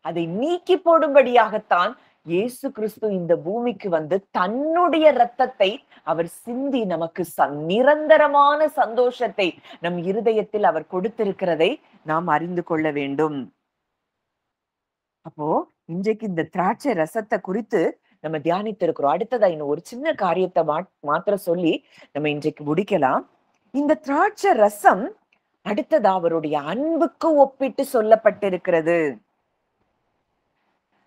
[SPEAKER 1] அதை நீக்கி போடும்படியாகத்தான் இயேசு கிறிஸ்து இந்த பூமிக்கு வந்து தன்னுடைய ரத்தத்தை அவர் சிந்தி நமக்கு நிரந்தரமான சந்தோஷத்தை நம் இருதயத்தில் அவர் கொடுத்திருக்கிறதை நாம் அறிந்து கொள்ள வேண்டும். அப்போ இன்றைக்கு இந்த திராட்சை ரசத்தை குறித்து நம்ம தியானித்திருக்கிறோம். அடுத்ததா இன்னும் ஒரு சின்ன காரியத்தை மாத்திர சொல்லி நம்ம இன்றைக்கு முடிக்கலாம். இந்த திராட்சை ரசம் அடுத்ததா அவருடைய அன்புக்கு ஒப்பிட்டு சொல்லப்பட்டிருக்கிறது.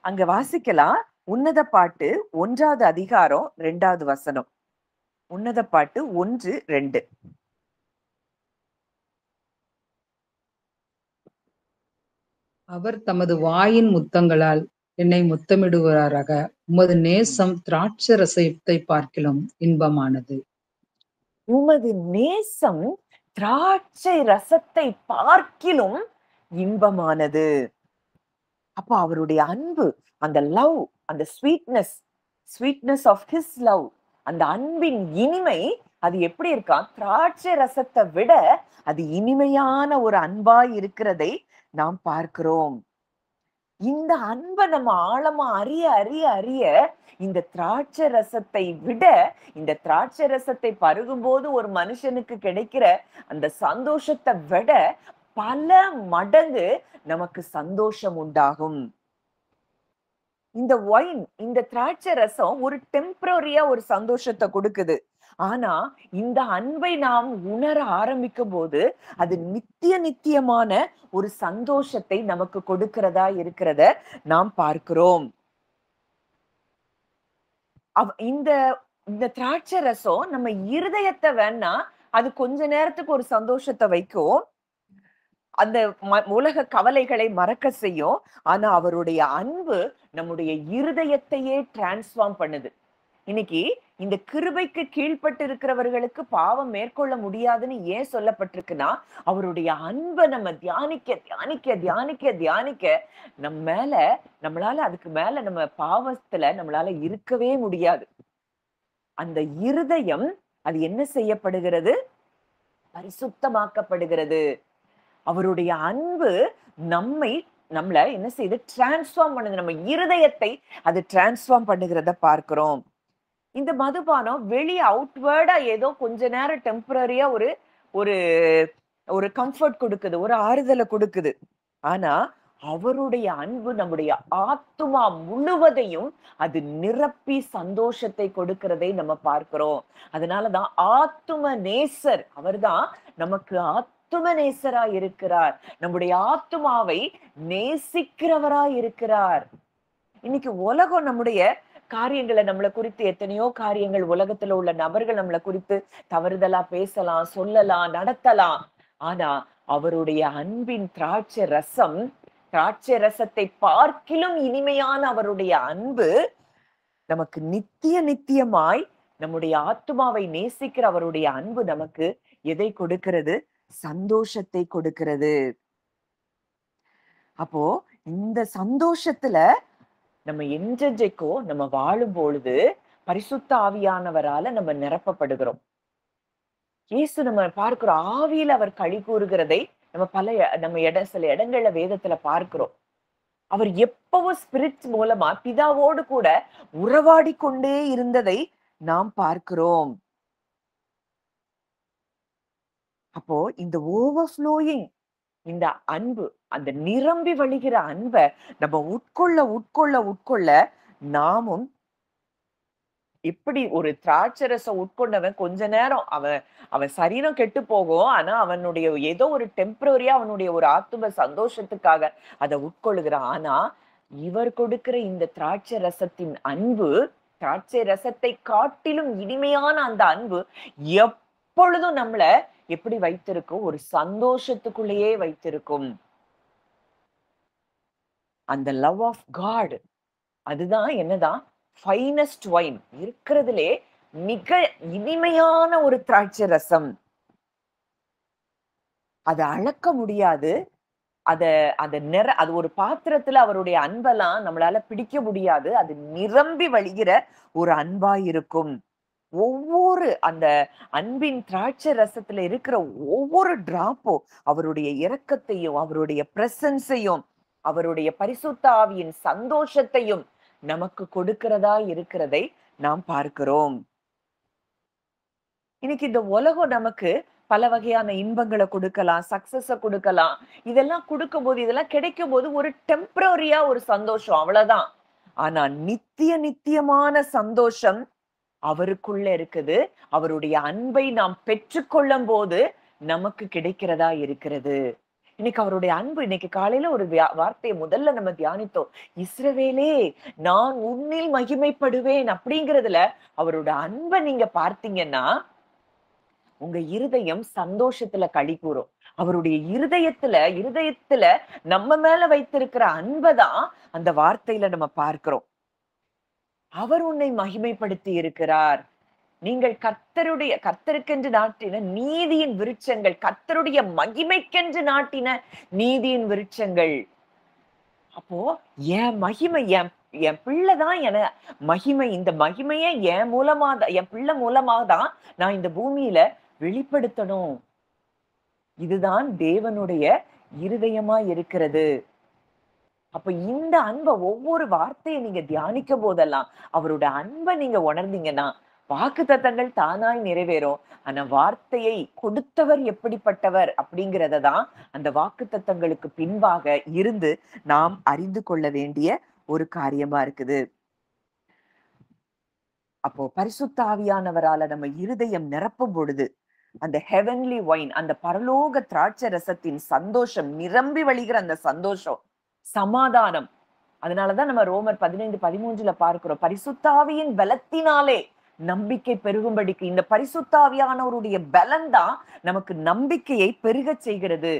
[SPEAKER 1] அங்க வாசிக்கலாம். உன்னத பாட்டு 1வது அதிகாரம் 2வது வசனம். உன்னத பாட்டு 1:2.
[SPEAKER 2] அவர் தமது வாயின் முத்தங்களால் என்னை முத்தமிடுவாராக. உமது நேசம் திராட்சை ரசத்தை பார்க்கிலும் இன்பமானது.
[SPEAKER 1] உமது நேசம் திராட்சை ரசத்தை பார்க்கிலும் இன்பமானது. அப்ப அவருடைய அன்பு, அந்த லவ், அந்த ஸ்வீட்னஸ் ஆஃப் ஹிஸ் லவ், அந்த அன்பின் இனிமை அது எப்படி இருக்கா, திராட்சை ரசத்தை விட அது இனிமையான ஒரு அன்பாய் இருக்கிறதை நாம் பார்க்கிறோம். இந்த அன்பை நம்ம ஆழமா அறிய அறிய அறிய இந்த திராட்சை ரசத்தை விட, இந்த திராட்சை ரசத்தை பருகும்போது ஒரு மனுஷனுக்கு கிடைக்கிற அந்த சந்தோஷத்தை விட பல மடங்கு நமக்கு சந்தோஷம் உண்டாகும். இந்த ஒயின், இந்த திராட்சை ரசம் ஒரு டெம்பரரியா ஒரு சந்தோஷத்தை கொடுக்குது. ஆனா இந்த அன்பை நாம் உணர ஆரம்பிக்கும் போது அது நித்தியமான ஒரு சந்தோஷத்தை நமக்கு கொடுக்கிறதா இருக்கிறத நாம் பார்க்கிறோம். இந்த இந்த திராட்சை ரசம் நம்ம இருதயத்தை வேணா அது கொஞ்ச நேரத்துக்கு ஒரு சந்தோஷத்தை வைக்கும், அந்த உலக கவலைகளை மறக்க செய்யும். ஆனா அவருடைய அன்பு நம்முடைய இருதயத்தையே டிரான்ஸ்ஃபார்ம் பண்ணுது. இன்னைக்கு இந்த கிருபைக்கு கீழ்ப்பட்டு இருக்கிறவர்களுக்கு பாவம் மேற்கொள்ள முடியாதுன்னு ஏன் சொல்லப்பட்டிருக்குன்னா, அவருடைய அன்பை நம்ம தியானிக்க தியானிக்க தியானிக்க தியானிக்க நம்மளால அதுக்கு மேல நம்ம பாவத்துல நம்மளால இருக்கவே முடியாது. அந்த இருதயம் அது என்ன செய்யப்படுகிறது? பரிசுத்தமாக்கப்படுகிறது. அவருடைய அன்பு நம்மை நம்மள என்ன செய்யுது? டிரான்ஸ்ஃபார்ம் பண்ணுது. நம்ம இருதயத்தை அது டிரான்ஸ்ஃபார்ம் பண்ணுகிறத பார்க்கிறோம். இந்த மதுபானம் வெளிய அவுட்வேர்டா ஏதோ கொஞ்ச நேரம் டெம்பரரியா ஒரு ஒரு ஒரு கம்ஃபர்ட் கொடுக்குது, ஒரு ஆறுதலை கொடுக்குது. ஆனா அவருடைய அன்பு நம்முடைய ஆத்துமா முழுவதையும் அது நிரப்பி சந்தோஷத்தை கொடுக்கிறதை நம்ம பார்க்கிறோம். அதனாலதான் ஆத்தும நேசர் அவர்தான் நமக்கு ஆத்தும நேசரா இருக்கிறார். நம்முடைய ஆத்துமாவை நேசிக்கிறவரா இருக்கிறார். இன்னைக்கு உலகம் நம்முடைய காரியங்களை நம்மளை குறித்து எத்தனையோ காரியங்கள் உலகத்துல உள்ள நபர்கள் நம்மளை குறித்து தவறுதலா பேசலாம், சொல்லலாம், நடத்தலாம். ஆனா அவருடைய அன்பின் திராட்சை ரசத்தை பார்க்கிலும் இனிமையான அவருடைய அன்பு நமக்கு நித்திய நித்தியமாய் நம்முடைய ஆத்துமாவை நேசிக்கிற அவருடைய அன்பு நமக்கு எதை கொடுக்கிறது? சந்தோஷத்தை கொடுக்கிறது. அப்போ இந்த சந்தோஷத்துல நம்ம என்றென்றைக்கோ நம்ம வாழும் பொழுது பரிசுத்த ஆவியானவரால நம்ம நிரப்பப்படுகிறோம். இயேசு நம்ம பார்க்கிறோம், ஆவியில அவர் களி கூறுகிறதை நம்ம சில இடங்கள்ல வேதத்துல பார்க்கிறோம். அவர் எப்பவும் ஸ்பிரிட் மூலமா பிதாவோடு கூட உறவாடி கொண்டே இருந்ததை நாம் பார்க்கிறோம். அப்போ இந்த ஓவர்ஃப்ளோயிங், இந்த அன்பு, அந்த நிரம்பி வழிகிற அன்பை நம்ம உட்கொள்ள நாமும் எப்படி ஒரு திராட்சரசம் உட்கொண்டவன் கொஞ்ச நேரம் அவன் சரீரம் கெட்டு போகும். ஆனா அவனுடைய ஏதோ ஒரு டெம்பரரியா அவனுடைய ஒரு ஆத்தும சந்தோஷத்துக்காக அதை உட்கொள்ளுகிறான். ஆனா இவர் கொடுக்கிற இந்த திராட்சை ரசத்தின் அன்பு, திராட்சை ரசத்தை காட்டிலும் இனிமையான அந்த அன்பு எப்பொழுதும் நம்மள எப்படி வைத்திருக்கும்? ஒரு சந்தோஷத்துக்குள்ளேயே வைத்திருக்கும். அந்த லவ் ஆஃப் காட் அதுதான் என்னதான் ஃபைனஸ்ட் வைன், இருக்கிறதுலே மிக இனிமையான ஒரு திராட்சை ரசம். அதை அளக்க முடியாது. அது ஒரு பாத்திரத்துல அவருடைய அன்பெல்லாம் நம்மளால பிடிக்க முடியாது. அது நிரம்பி வழிகிற ஒரு அன்பா இருக்கும். ஒவ்வொரு அந்த அன்பின் திராட்சை ரசத்துல இருக்கிற ஒவ்வொரு டிராப்பும் அவருடைய இரக்கத்தையும் அவருடைய பிரசன்ஸையும் அவருடைய பரிசுத்த ஆவியின் சந்தோஷத்தையும் நமக்கு கொடுக்கிறதா இருக்கிறதை நாம் பார்க்கிறோம். இன்னைக்கு இந்த உலகம் நமக்கு பல வகையான இன்பங்களை கொடுக்கலாம், சக்சஸ கொடுக்கலாம். இதெல்லாம் கொடுக்கும்போது, இதெல்லாம் கிடைக்கும் போது ஒரு டெம்பரரியா ஒரு சந்தோஷம், அவ்வளவுதான். ஆனா நித்தியமான சந்தோஷம் அவருக்குள்ள இருக்குது. அவருடைய அன்பை நாம் பெற்றுக்கொள்ளும் போது நமக்கு கிடைக்கிறதா இருக்கிறது. இன்னைக்கு அவருடைய அன்பு, இன்னைக்கு காலையில ஒரு வார்த்தையை முதல்ல நம்ம தியானித்தோம். இஸ்ரவேலே, நான் உன்னில் மகிமைப்படுவேன் அப்படிங்கிறதுல அவரோட அன்பை நீங்க பார்த்தீங்கன்னா உங்க இருதயம் சந்தோஷத்துல களி கூறும். அவருடைய இருதயத்துல நம்ம மேல வைத்திருக்கிற அன்பைதான் அந்த வார்த்தையில நம்ம பார்க்கிறோம். அவர் உன்னை மகிமைப்படுத்தி இருக்கிறார். நீங்கள் கர்த்தருக்கென்று நாட்டின நீதியின் விருட்சங்கள், கர்த்தருடைய மகிமைக்கென்று நாட்டின நீதியின் விருட்சங்கள். அப்போ என் மகிமை, என் பிள்ளைதான் என மகிமை. இந்த மகிமையை என் பிள்ளை மூலமா தான் நான் இந்த பூமியில வெளிப்படுத்தணும். இதுதான் தேவனுடைய இருதயமா இருக்கிறது. அப்ப இந்த அன்பை, ஒவ்வொரு வார்த்தையை நீங்க தியானிக்கும் போதெல்லாம் அவரோட அன்பை நீங்க உணர்ந்தீங்கன்னா வாக்குத்தத்தங்கள் தானாய் நிறைவேறும். ஆனா வார்த்தையை கொடுத்தவர் எப்படிப்பட்டவர் அப்படிங்கிறதான் அந்த வாக்குத்தத்தங்களுக்கு பின்பாக இருந்து நாம் அறிந்து கொள்ள வேண்டிய ஒரு காரியமா இருக்குது. அப்போ பரிசுத்த ஆவியானவரால நம்ம இருதயம் நிரப்பும் பொழுது அந்த ஹெவன்லி வைன், அந்த பரலோக திராட்சை ரசத்தின் சந்தோஷம், நிரம்பி வழிகிற அந்த சந்தோஷம், சமாதானம். அதனாலதான் நம்ம ரோமர் 15:13 பார்க்கிறோம், பரிசுத்த ஆவியின் பலத்தினாலே நம்பிக்கை பெருகும்படிக்கு. இந்த பரிசுத்தாவியானவருடைய பலன் தான் நமக்கு நம்பிக்கையை பெருகச் செய்கிறது.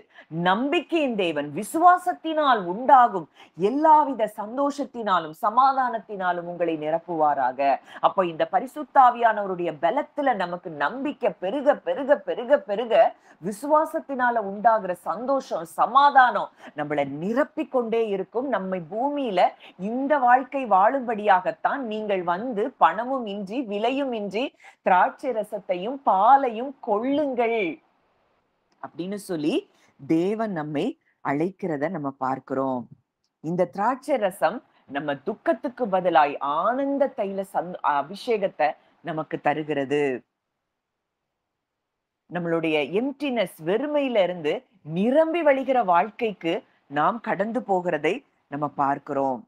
[SPEAKER 1] நம்பிக்கையின் தேவன் விசுவாசத்தினால் உண்டாகும் எல்லாவித சந்தோஷத்தினாலும் சமாதானத்தினாலும் உங்களை நிரப்புவாராக. அப்போ இந்த பரிசுத்தாவியானவருடைய பலத்துல நமக்கு நம்பிக்கை பெருக பெருக பெருக பெருக விசுவாசத்தினால உண்டாகிற சந்தோஷம் சமாதானம் நம்மளை நிரப்பிக் கொண்டே இருக்கும். நம்மை பூமியில இந்த வாழ்க்கை வாழும்படியாகத்தான் நீங்கள் வந்து பணமும் இன்றி விலையும் இன்றி திராட்சை ரசத்தையும் பாலையும் கொள்ளுங்கள் அப்படின்னு சொல்லி தேவன் நம்மை அழைக்கிறத நம்ம பார்க்கிறோம். இந்த திராட்சை ரசம் நம்ம துக்கத்துக்கு பதிலாய் ஆனந்த தைல அபிஷேகத்தை நமக்கு தருகிறது. நம்மளுடைய எம்டினஸ் வெறுமையில இருந்து நிரம்பி வழிகிற வாழ்க்கைக்கு நாம் கடந்து போகிறதை நம்ம பார்க்கிறோம்.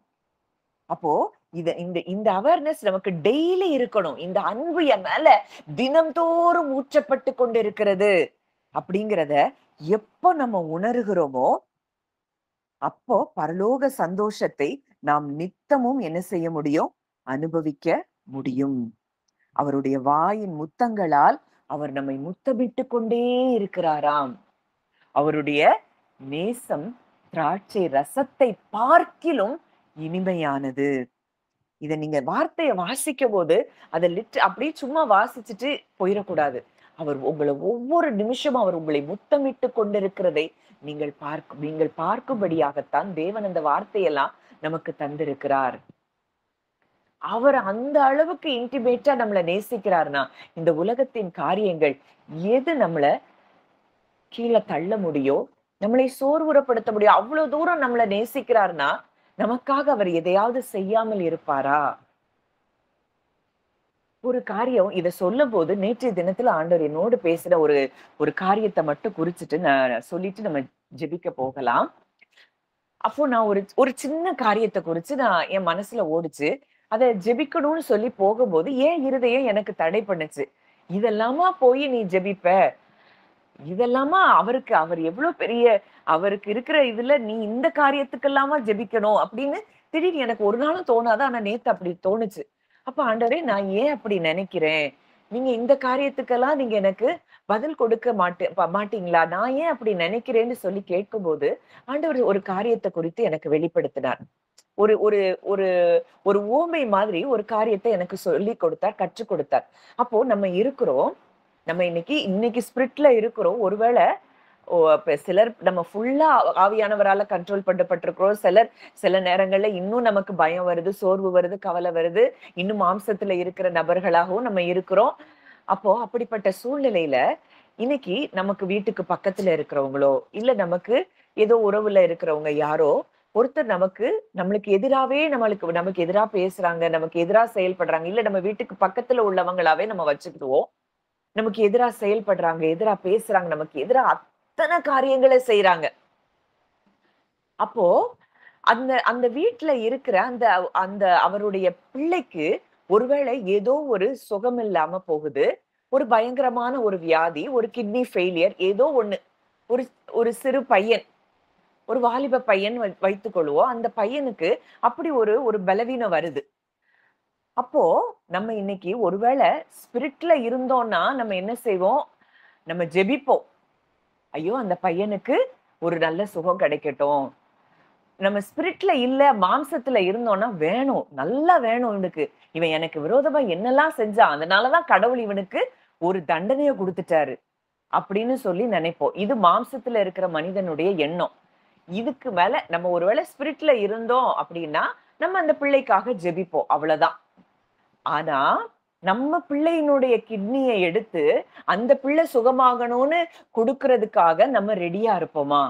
[SPEAKER 1] அப்போ இந்த அவேர்னஸ் நமக்கு டெய்லி இருக்கணும். இந்த அன்பு என் மேல தினம்தோறும் ஊற்றப்பட்டு கொண்டிருக்கிறது அப்படிங்கிறத எப்போ நம்ம உணர்கிறோமோ அப்போ பரலோக சந்தோஷத்தை நாம் நித்தமும் என்ன செய்ய முடியும்? அனுபவிக்க முடியும். அவருடைய வாயின் முத்தங்களால் அவர் நம்மை முத்தமிட்டு கொண்டே இருக்கிறாராம். அவருடைய நேசம் திராட்சை ரசத்தை பார்க்கிலும் இனிமையானது. இத நீங்க வார்த்தையை வாசிக்கும் போது அதை அப்படியே சும்மா வாசிச்சுட்டு போயிடக்கூடாது. அவர் உங்களை ஒவ்வொரு நிமிஷமும் அவர் உங்களை முத்தமிட்டு கொண்டிருக்கிறதை நீங்கள் பார்க்கும்படியாகத்தான் தேவன் அந்த வார்த்தையெல்லாம் நமக்கு தந்திருக்கிறார். அவர் அந்த அளவுக்கு இன்டிமேட்டா நம்மளை நேசிக்கிறார்னா இந்த உலகத்தின் காரியங்கள் எது நம்மளை கீழே தள்ள முடியும், நம்மளை சோர்வுறப்படுத்த முடியும்? அவ்வளவு தூரம் நம்மளை நேசிக்கிறார்னா நமக்காக அவர் எதையாவது செய்யாமல் இருப்பாரா? ஒரு காரியம் இத சொல்லும் போது நேற்றைய தினத்துல ஆண்டவர் என்னோடு பேசுற ஒரு காரியத்தை மட்டும் குறிச்சிட்டு நான் சொல்லிட்டு நம்ம ஜெபிக்க போகலாம். அப்போ நான் ஒரு சின்ன காரியத்தை குறிச்சு நான் என் மனசுல ஓடிச்சு. அதை ஜெபிக்கணும்னு சொல்லி போகும்போது ஏன் இருதயம் எனக்கு தடை பண்ணுச்சு. இதெல்லாமா போய் நீ ஜெபிப்ப? இதெல்லாமா அவர் எவ்வளவு பெரிய அவருக்கு இருக்கிற இதுல நீ இந்த காரியத்துக்கெல்லாமா ஜெபிக்கணும் அப்படின்னு திடீர்னு எனக்கு ஒரு நாளும் தோணாது. ஆனா நேத்து அப்படி தோணுச்சு. அப்ப ஆண்டவரே, நான் ஏன் அப்படி நினைக்கிறேன்? நீங்க இந்த காரியத்துக்கெல்லாம் நீங்க எனக்கு பதில் கொடுக்க மாட்டீங்களா? நான் ஏன் அப்படி நினைக்கிறேன்னு சொல்லி கேட்கும்போது ஆண்டவர் ஒரு காரியத்தை குறித்து எனக்கு வெளிப்படுத்தினார். ஒரு ஒரு ஒரு ஒரு ஊமை மாதிரி ஒரு காரியத்தை எனக்கு சொல்லி கொடுத்தார், கற்றுக் கொடுத்தார். அப்போ நம்ம இருக்கிறோம், நம்ம இன்னைக்கு ஸ்பிரிட்ல இருக்கிறோம். ஒருவேளை சிலர் நம்ம ஃபுல்லா ஆவியானவரால கண்ட்ரோல் பண்ணப்பட்டிருக்கிறோம். சில நேரங்கள்ல இன்னும் நமக்கு பயம் வருது, சோர்வு வருது, கவலை வருது. இன்னும் மாம்சத்துல இருக்கிற நபர்களாகவும் நம்ம இருக்கிறோம். அப்போ அப்படிப்பட்ட சூழ்நிலையில இன்னைக்கு நமக்கு வீட்டுக்கு பக்கத்துல இருக்கிறவங்களோ இல்ல நமக்கு ஏதோ உறவுல இருக்கிறவங்க யாரோ ஒருத்தர் நம்மளுக்கு எதிராவே நமக்கு எதிரா பேசுறாங்க, நமக்கு எதிரா செயல்படுறாங்க. இல்ல நம்ம வீட்டுக்கு பக்கத்துல உள்ளவங்களாவே நம்ம வச்சுக்கிடுவோம். நமக்கு எதிரா செயல்படுறாங்க, எதிரா பேசுறாங்க, நமக்கு எதிரா அத்தனை காரியங்களை செய்யறாங்க. அப்போ அந்த வீட்டுல இருக்கிற அந்த அவருடைய பிள்ளைக்கு ஒருவேளை ஏதோ ஒரு சுகம் இல்லாம போகுது, ஒரு பயங்கரமான ஒரு வியாதி, ஒரு கிட்னி ஃபெயிலியர், ஏதோ ஒண்ணு. ஒரு சிறு பையன், ஒரு வாலிப பையன் வைத்துக் கொள்வோம். அந்த பையனுக்கு அப்படி ஒரு பலவீனம் வருது. அப்போ நம்ம இன்னைக்கு ஒருவேளை ஸ்பிரிட்ல இருந்தோம்னா நம்ம என்ன செய்வோம்? நம்ம ஜெபிப்போம். ஐயோ, அந்த பையனுக்கு ஒரு நல்ல சுகம் கிடைக்கட்டும். நம்ம ஸ்பிரிட்ல இல்ல, மாம்சத்துல இருந்தோம்னா நல்லா வேணும் இவனுக்கு, இவன் எனக்கு விரோதமா என்னெல்லாம் செஞ்சான், அதனாலதான் கடவுள் இவனுக்கு ஒரு தண்டனையை கொடுத்துட்டாரு அப்படின்னு சொல்லி நினைப்போம். இது மாம்சத்துல இருக்கிற மனிதனுடைய எண்ணம். இதுக்கு மேல நம்ம ஒருவேளை ஸ்பிரிட்ல இருந்தோம் அப்படின்னா நம்ம அந்த பிள்ளைக்காக ஜெபிப்போம், அவ்வளவுதான். ஆனா நம்ம பிள்ளையினுடைய கிட்னியை எடுத்து அந்த பிள்ளை சுகமாகணும்னு கொடுக்கறதுக்காக நம்ம ரெடியா இருப்போமா?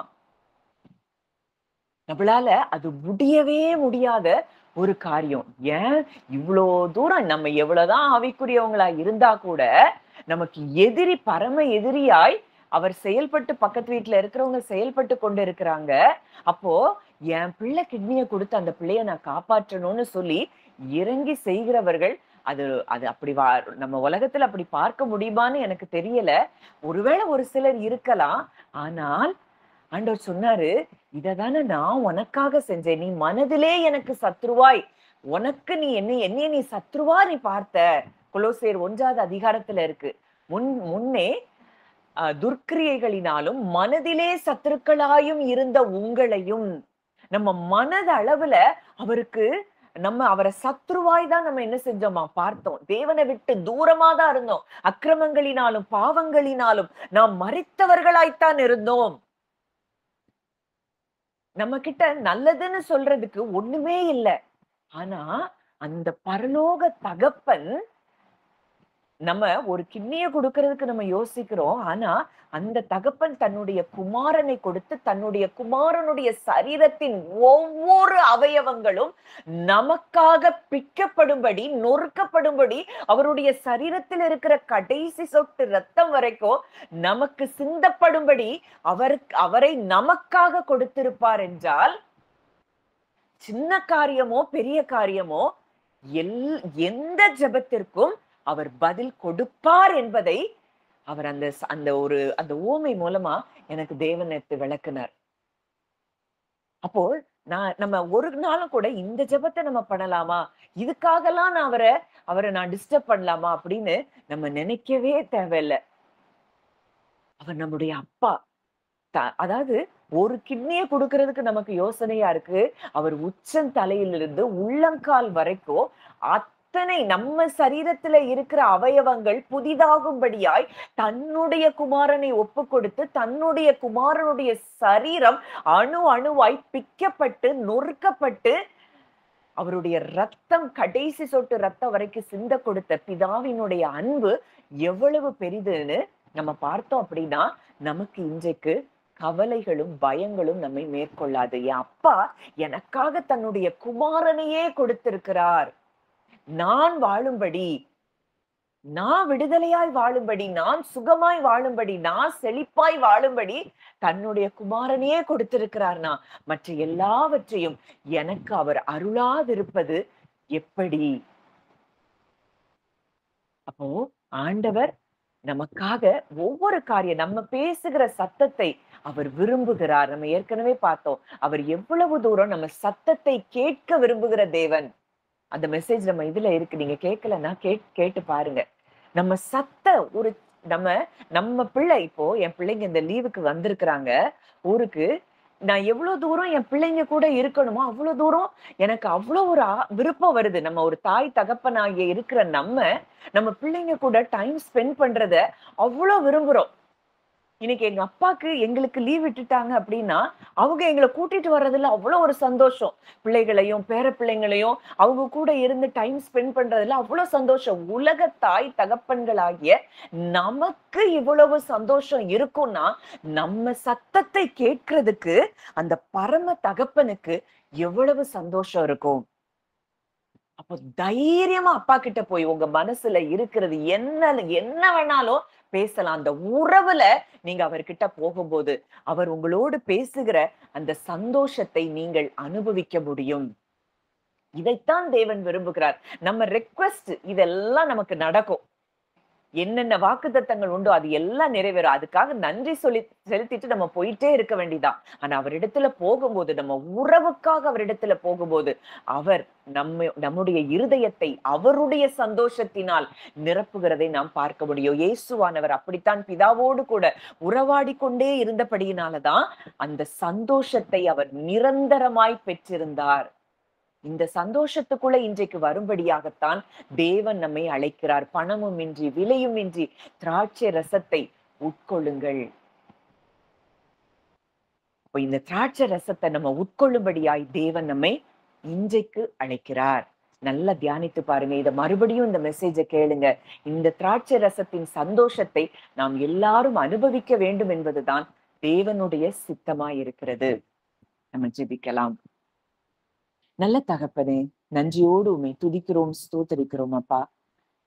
[SPEAKER 1] நம்மளால அது முடியவே முடியாத ஒரு காரியம். ஏன் இவ்வளோ தூரம் நம்ம எவ்வளவுதான் ஆவிக்குரியவங்களா இருந்தா கூட நமக்கு எதிரி, பரம எதிரியாய் அவர் செயல்பட்டு பக்கத்து வீட்டுல இருக்கிறவங்க செயல்பட்டு கொண்டு இருக்கிறாங்க. அப்போ என் பிள்ளை கிட்னியை கொடுத்து அந்த பிள்ளைய நான் காப்பாற்றணும்னு சொல்லி இறங்கி செய்கிறவர்கள் அது அப்படி நம்ம உலகத்துல அப்படி பார்க்க முடியுமான்னு எனக்கு தெரியல. ஒருவேளை ஒரு சிலர் இருக்கலாம். ஆனால் ஆண்டவர் சொன்னாரு, இததானே நான் உனக்காக செஞ்சேன். நீ மனதிலே எனக்கு சத்ருவாய், உனக்கு நீ என்னைய நீ சத்ருவா நீ பார்த்த, கொலோசையர் 1வது அதிகாரத்துல இருக்கு. முன்னே துர்க்கிரியைகளினாலும் மனதிலே சத்துருக்களாயும் இருந்த உங்களையும், நம்ம மனதளவுல அவருக்கு அவரை சத்ருவாய் தான் நம்ம என்ன செஞ்சோமா பார்த்தோம். தேவனை விட்டு தூரமா தான் இருந்தோம். அக்கிரமங்களினாலும் பாவங்களினாலும் நாம் மரித்தவர்களாய்த்தான் இருந்தோம். நம்ம கிட்ட நல்லதுன்னு சொல்றதுக்கு ஒண்ணுமே இல்ல. ஆனா அந்த பரலோக தகப்பன் நம்ம ஒரு கிண்ணிய கொடுக்கறதுக்கு நம்ம யோசிக்கிறோம். ஆனா அந்த தகப்பன் தன்னுடைய குமாரனை கொடுத்து தன்னுடைய குமாரனுடைய சரீரத்தின் ஒவ்வொரு அவயவங்களும் நமக்காக பிக்கப்படும்படி, நொறுக்கப்படும்படி, அவருடைய சரீரத்தில் இருக்கிற கடைசி சொட்டு ரத்தம் வரைக்கும் நமக்கு சிந்தப்படும்படி அவரை நமக்காக கொடுத்திருப்பார் என்றால், சின்ன காரியமோ பெரிய காரியமோ எந்த ஜெபத்திற்கும் அவர் பதில் கொடுப்பார் என்பதை அவர் அந்த ஓமை மூலமா எனக்கு தேவன் எடுத்து விளக்குனார். அப்போ நம்ம ஒரு நாளும் கூட இந்த ஜெபத்தை நம்ம பண்ணலாமா, இதுக்காகலாம் நான் அவரை நான் டிஸ்டர்ப் பண்ணலாமா அப்படின்னு நம்ம நினைக்கவே தேவையில்லை. அவர் நம்முடைய அப்பா. அதாவது ஒரு கிட்னியை கொடுக்கறதுக்கு நமக்கு யோசனையா இருக்கு. அவர் உச்சந்தலையிலிருந்து உள்ளங்கால் வரைக்கும் அத்தனை நம்ம சரீரத்துல இருக்கிற அவயவங்கள் புதிதாகும்படியாய் தன்னுடைய குமாரனை ஒப்பு கொடுத்து தன்னுடைய குமாரனுடைய சரீரம் அணு அணுவாய் பிக்கப்பட்டு நொறுக்கப்பட்டு அவருடைய ரத்தம் கடைசி சொட்டு ரத்தம் வரைக்கும் சிந்த கொடுத்த பிதாவினுடைய அன்பு எவ்வளவு பெரிதுன்னு நம்ம பார்த்தோம் அப்படின்னா நமக்கு இன்றைக்கு கவலைகளும் பயங்களும் நம்மை மேற்கொள்ளாது. என் அப்பா எனக்காக தன்னுடைய குமாரனையே கொடுத்திருக்கிறார். நான் வாழும்படி, நான் விடுதலையாய் வாழும்படி, நான் சுகமாய் வாழும்படி, நான் செழிப்பாய் வாழும்படி தன்னுடைய குமாரனையே கொடுத்திருக்கிறார்னா மற்ற எல்லாவற்றையும் எனக்கு அவர் அருளாதிருப்பது எப்படி? அப்போ ஆண்டவர் நமக்காக ஒவ்வொரு காரியம் நம்ம பேசுகிற சத்தத்தை அவர் விரும்புகிறார். நம்ம ஏற்கனவே பார்த்தோம். அவர் எவ்வளவு தூரம் நம்ம சத்தத்தை கேட்க விரும்புகிற தேவன். அந்த மெசேஜ் நம்ம இதுல இருக்கு. நீங்க கேட்கலன்னா கேட்டு பாருங்க. நம்ம நம்ம பிள்ளை இப்போ என் பிள்ளைங்க இந்த லீவுக்கு வந்திருக்கிறாங்க ஊருக்கு. நான் எவ்வளவு தூரம் என் பிள்ளைங்க கூட இருக்கணுமோ அவ்வளவு தூரம் எனக்கு அவ்வளவு ஒரு விருப்பம் வருது. நம்ம ஒரு தாய் தகப்பனாகிய இருக்கிற நம்ம பிள்ளைங்க கூட டைம் ஸ்பெண்ட் பண்றத அவ்வளவு விரும்புறோம். இன்னைக்கு எங்க அப்பாக்கு எங்களுக்கு லீவ் விட்டுட்டாங்க அப்படின்னா அவங்க எங்களை கூட்டிட்டு வர்றதுல அவ்வளவு ஒரு சந்தோஷம். பிள்ளைகளையும் பேர பிள்ளைங்களையும் அவங்க கூட இருந்து டைம் ஸ்பெண்ட் பண்றதுல அவ்வளவு சந்தோஷம். உலக தாய் தகப்பன்களாகிய நமக்கு இவ்வளவு சந்தோஷம் இருக்கும்னா நம்ம சத்தத்தை கேட்கறதுக்கு அந்த பரம தகப்பனுக்கு எவ்வளவு சந்தோஷம் இருக்கும். அப்போ தைரியமா அப்பா கிட்ட போய் உங்க மனசுல இருக்கிறது என்ன வேணாலும் பேசலாம். அந்த உறவுல நீங்க அவர்கிட்ட போகும்போது அவர் உங்களோடு பேசுகிற அந்த சந்தோஷத்தை நீங்கள் அனுபவிக்க முடியும். இதைத்தான் தேவன் விரும்புகிறார். நம்ம ரெக்வெஸ்ட் இதெல்லாம் நமக்கு நடக்கும். என்னென்ன வாக்குத்தத்தங்கள் உண்டோ அது எல்லாம் நிறைவேறும். அதுக்காக நன்றி செலுத்திட்டு நம்ம போயிட்டே இருக்க வேண்டியதான். ஆனா அவரிடத்துல போகும்போது, நம்ம உறவுக்காக அவரிடத்துல போகும்போது அவர் நம்முடைய இருதயத்தை அவருடைய சந்தோஷத்தினால் நிரப்புகிறதை நாம் பார்க்க முடியும். இயேசுவானவர் அப்படித்தான் பிதாவோடு கூட உறவாடி கொண்டே இருந்தபடியினாலதான் அந்த சந்தோஷத்தை அவர் நிரந்தரமாய் பெற்றிருந்தார். இந்த சந்தோஷத்துக்குள்ள இன்றைக்கு வரும்படியாகத்தான் தேவன் நம்மை அழைக்கிறார். பணமும் இன்றி விலையும் இன்றி திராட்சை ரசத்தை உட்கொள்ளுங்கள். இந்த திராட்சை ரசத்தை நம்ம உட்கொள்ளும்படியாய் தேவன் நம்மை இன்றைக்கு அழைக்கிறார். நல்லா தியானித்து பாருங்க. இத மறுபடியும் இந்த மெசேஜை கேளுங்க. இந்த திராட்சை ரசத்தின் சந்தோஷத்தை நாம் எல்லாரும் அனுபவிக்க வேண்டும் என்பதுதான் தேவனுடைய சித்தமாய் இருக்கிறது. நம்ம ஜெபிக்கலாம். நல்ல தகப்பனே, நன்றியோடு உம்மை துதிக்கிறோம், ஸ்தோத்தரிக்கிறோம் அப்பா.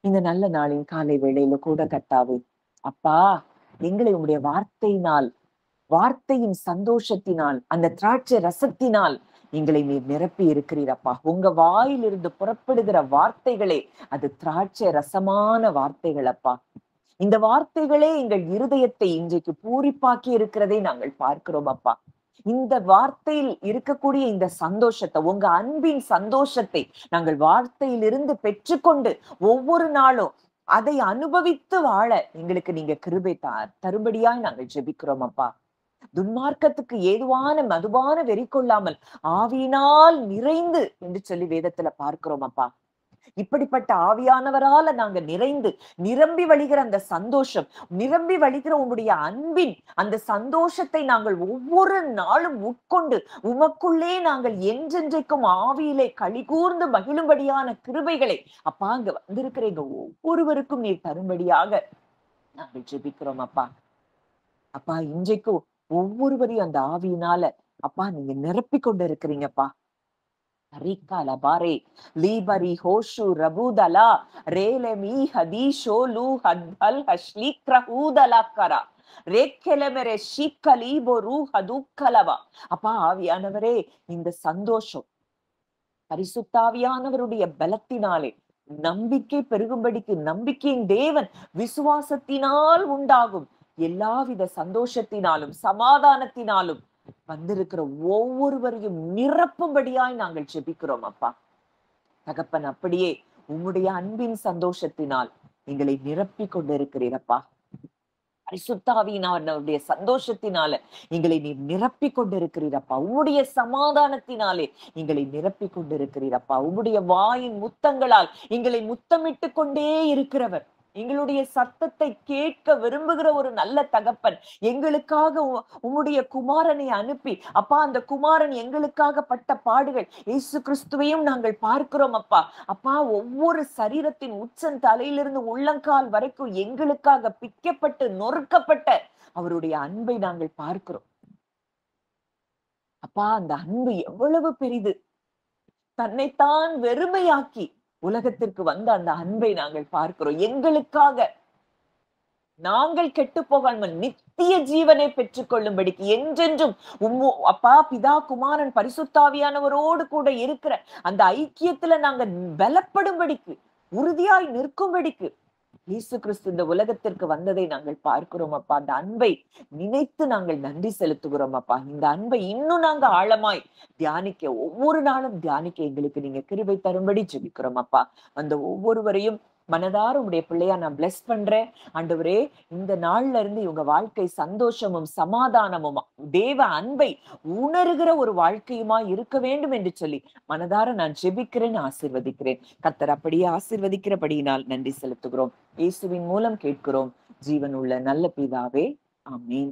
[SPEAKER 1] இந்த நல்ல நாளின் காலை வேளையில கூட கர்த்தாவே அப்பா, எங்களை உம்முடைய வார்த்தையின் சந்தோஷத்தினால், அந்த திராட்சை ரசத்தினால் எங்களை நீர் நிரப்பி இருக்கிறீர் அப்பா. உங்க வாயிலிருந்து புறப்படுகிற வார்த்தைகளே அது திராட்சை ரசமான வார்த்தைகள் அப்பா. இந்த வார்த்தைகளே எங்கள் இருதயத்தை இன்றைக்கு பூரிப்பாக்கி இருக்கிறதை நாங்கள் பார்க்கிறோம் அப்பா. இந்த வார்த்தையில் இருக்கக்கூடிய இந்த சந்தோஷத்தை, உங்க அன்பின் சந்தோஷத்தை நாங்கள் வார்த்தையிலிருந்து பெற்றுக்கொண்டு ஒவ்வொரு நாளும் அதை அனுபவித்து வாழ எங்களுக்கு நீங்க கிருபை தரும்படியாய் நாங்கள் ஜெபிக்கிறோம் அப்பா. துன்மார்க்கத்துக்கு ஏதுவான மதுபான வெறி கொள்ளாமல் ஆவியினால் நிறைந்து என்று சொல்லி வேதத்துல பார்க்கிறோம் அப்பா. இப்படிப்பட்ட ஆவியானவரால நாங்க நிறைந்து நிரம்பி வழிகிற அந்த சந்தோஷம், நிரம்பி வழிகிற உங்களுடைய அன்பின் அந்த சந்தோஷத்தை நாங்கள் ஒவ்வொரு நாளும் உட்கொண்டு உமக்குள்ளே நாங்கள் என்றென்றைக்கும் ஆவியிலே களிகூர்ந்து மகிழும்படியான கிருபைகளை அப்பா அங்க வந்திருக்கிற எங்க ஒவ்வொருவருக்கும் நீர் தரும்படியாக நாங்கள் ஜெபிக்கிறோம் அப்பா. அப்பா இன்றைக்கு ஒவ்வொருவரையும் அந்த ஆவியினால அப்பா நீங்க நிரப்பி கொண்டு இருக்கிறீங்கப்பா. Rika labare, libari hoshu rabudala, rele mi hadisho lu hadal hashlikra udalakara. ரெக்கெலமெரே ஷீக்கலீபோ ரூஹதுக்கலவா. அப்பா ஆவியானவரே, இந்த சந்தோஷம் பரிசுத்தாவியானவருடைய பலத்தினாலே நம்பிக்கை பெருகும்படிக்கு, நம்பிக்கையின் தேவன் விசுவாசத்தினால் உண்டாகும் எல்லாவித சந்தோஷத்தினாலும் சமாதானத்தினாலும் வந்திருக்கிற ஒவ்வொருவரையும் நிரப்பும்படியாய் நாங்கள் ஜெபிக்கிறோம் அப்பா. தகப்பன், அப்படியே உம்முடைய அன்பின் சந்தோஷத்தினால் எங்களை நிரப்பி கொண்டிருக்கிறீரப்பா. பரிசுத்தாவியினுடைய சந்தோஷத்தினால எங்களை நீர் நிரப்பி கொண்டிருக்கிறீரப்பா. உம்முடைய சமாதானத்தினாலே எங்களை நிரப்பி கொண்டிருக்கிறீரப்பா. உம்முடைய வாயின் முத்தங்களால் எங்களை முத்தமிட்டு கொண்டே இருக்கிறவர், எங்களுடைய சத்தத்தை கேட்க விரும்புகிற ஒரு நல்ல தகப்பன், எங்களுக்காக உம்முடைய குமாரனை அனுப்பி அப்பா, அந்த குமாரன் எங்களுக்காக பட்ட பாடுகள் இயேசு கிறிஸ்துவையும் நாங்கள் பார்க்கிறோம் அப்பா. அப்பா, ஒவ்வொரு சரீரத்தின் உச்சன் தலையிலிருந்து உள்ளங்கால் வரைக்கும் எங்களுக்காக பிக்கப்பட்டு நொறுக்கப்பட்ட அவருடைய அன்பை நாங்கள் பார்க்கிறோம் அப்பா. அந்த அன்பு எவ்வளவு பெரிது! தன்னைத்தான் வெறுமையாக்கி உலகத்திற்கு வந்த அந்த அன்பை நாங்கள் பார்க்கிறோம். எங்களுக்காக நாங்கள் கெட்டு போகாமல் நித்திய ஜீவனை பெற்றுக் கொள்ளும்படிக்கு என்றென்றும் அப்பா பிதா குமாரன் பரிசுத்தாவியானவரோடு கூட இருக்கிற அந்த ஐக்கியத்துல நாங்க பலப்படும்படிக்கு, உறுதியாய் நிற்கும்படிக்கு இயேசு கிறிஸ்து இந்த உலகத்திற்கு வந்ததை நாங்கள் பார்க்கிறோம் அப்பா. அந்த அன்பை நினைத்து நாங்கள் நன்றி செலுத்துகிறோம் அப்பா. இந்த அன்பை இன்னும் நாங்க ஆழமாய் தியானிக்க, ஒவ்வொரு நாளும் தியானிக்க எங்களுக்கு நீங்க கிருபை தரும்படி ஜெபிக்கிறோம் அப்பா. அந்த ஒவ்வொருவரையும் மனதார உடைய பிள்ளையா நான் பிளஸ் பண்றேன் ஆண்டவரே. இந்த நாள்ல இருந்து இவங்க வாழ்க்கை சந்தோஷமும் சமாதானமும் தேவ அன்பை உணர்கிற ஒரு வாழ்க்கையுமா இருக்க வேண்டும் என்று சொல்லி மனதார நான் ஜெபிக்கிறேன், ஆசீர்வதிக்கிறேன். கர்த்தர் அப்படியே ஆசீர்வதிக்கிறபடியினால் நன்றி செலுத்துகிறோம். இயேசுவின் மூலம் கேட்கிறோம் ஜீவனுள்ள நல்ல பிதாவே, ஆமென்.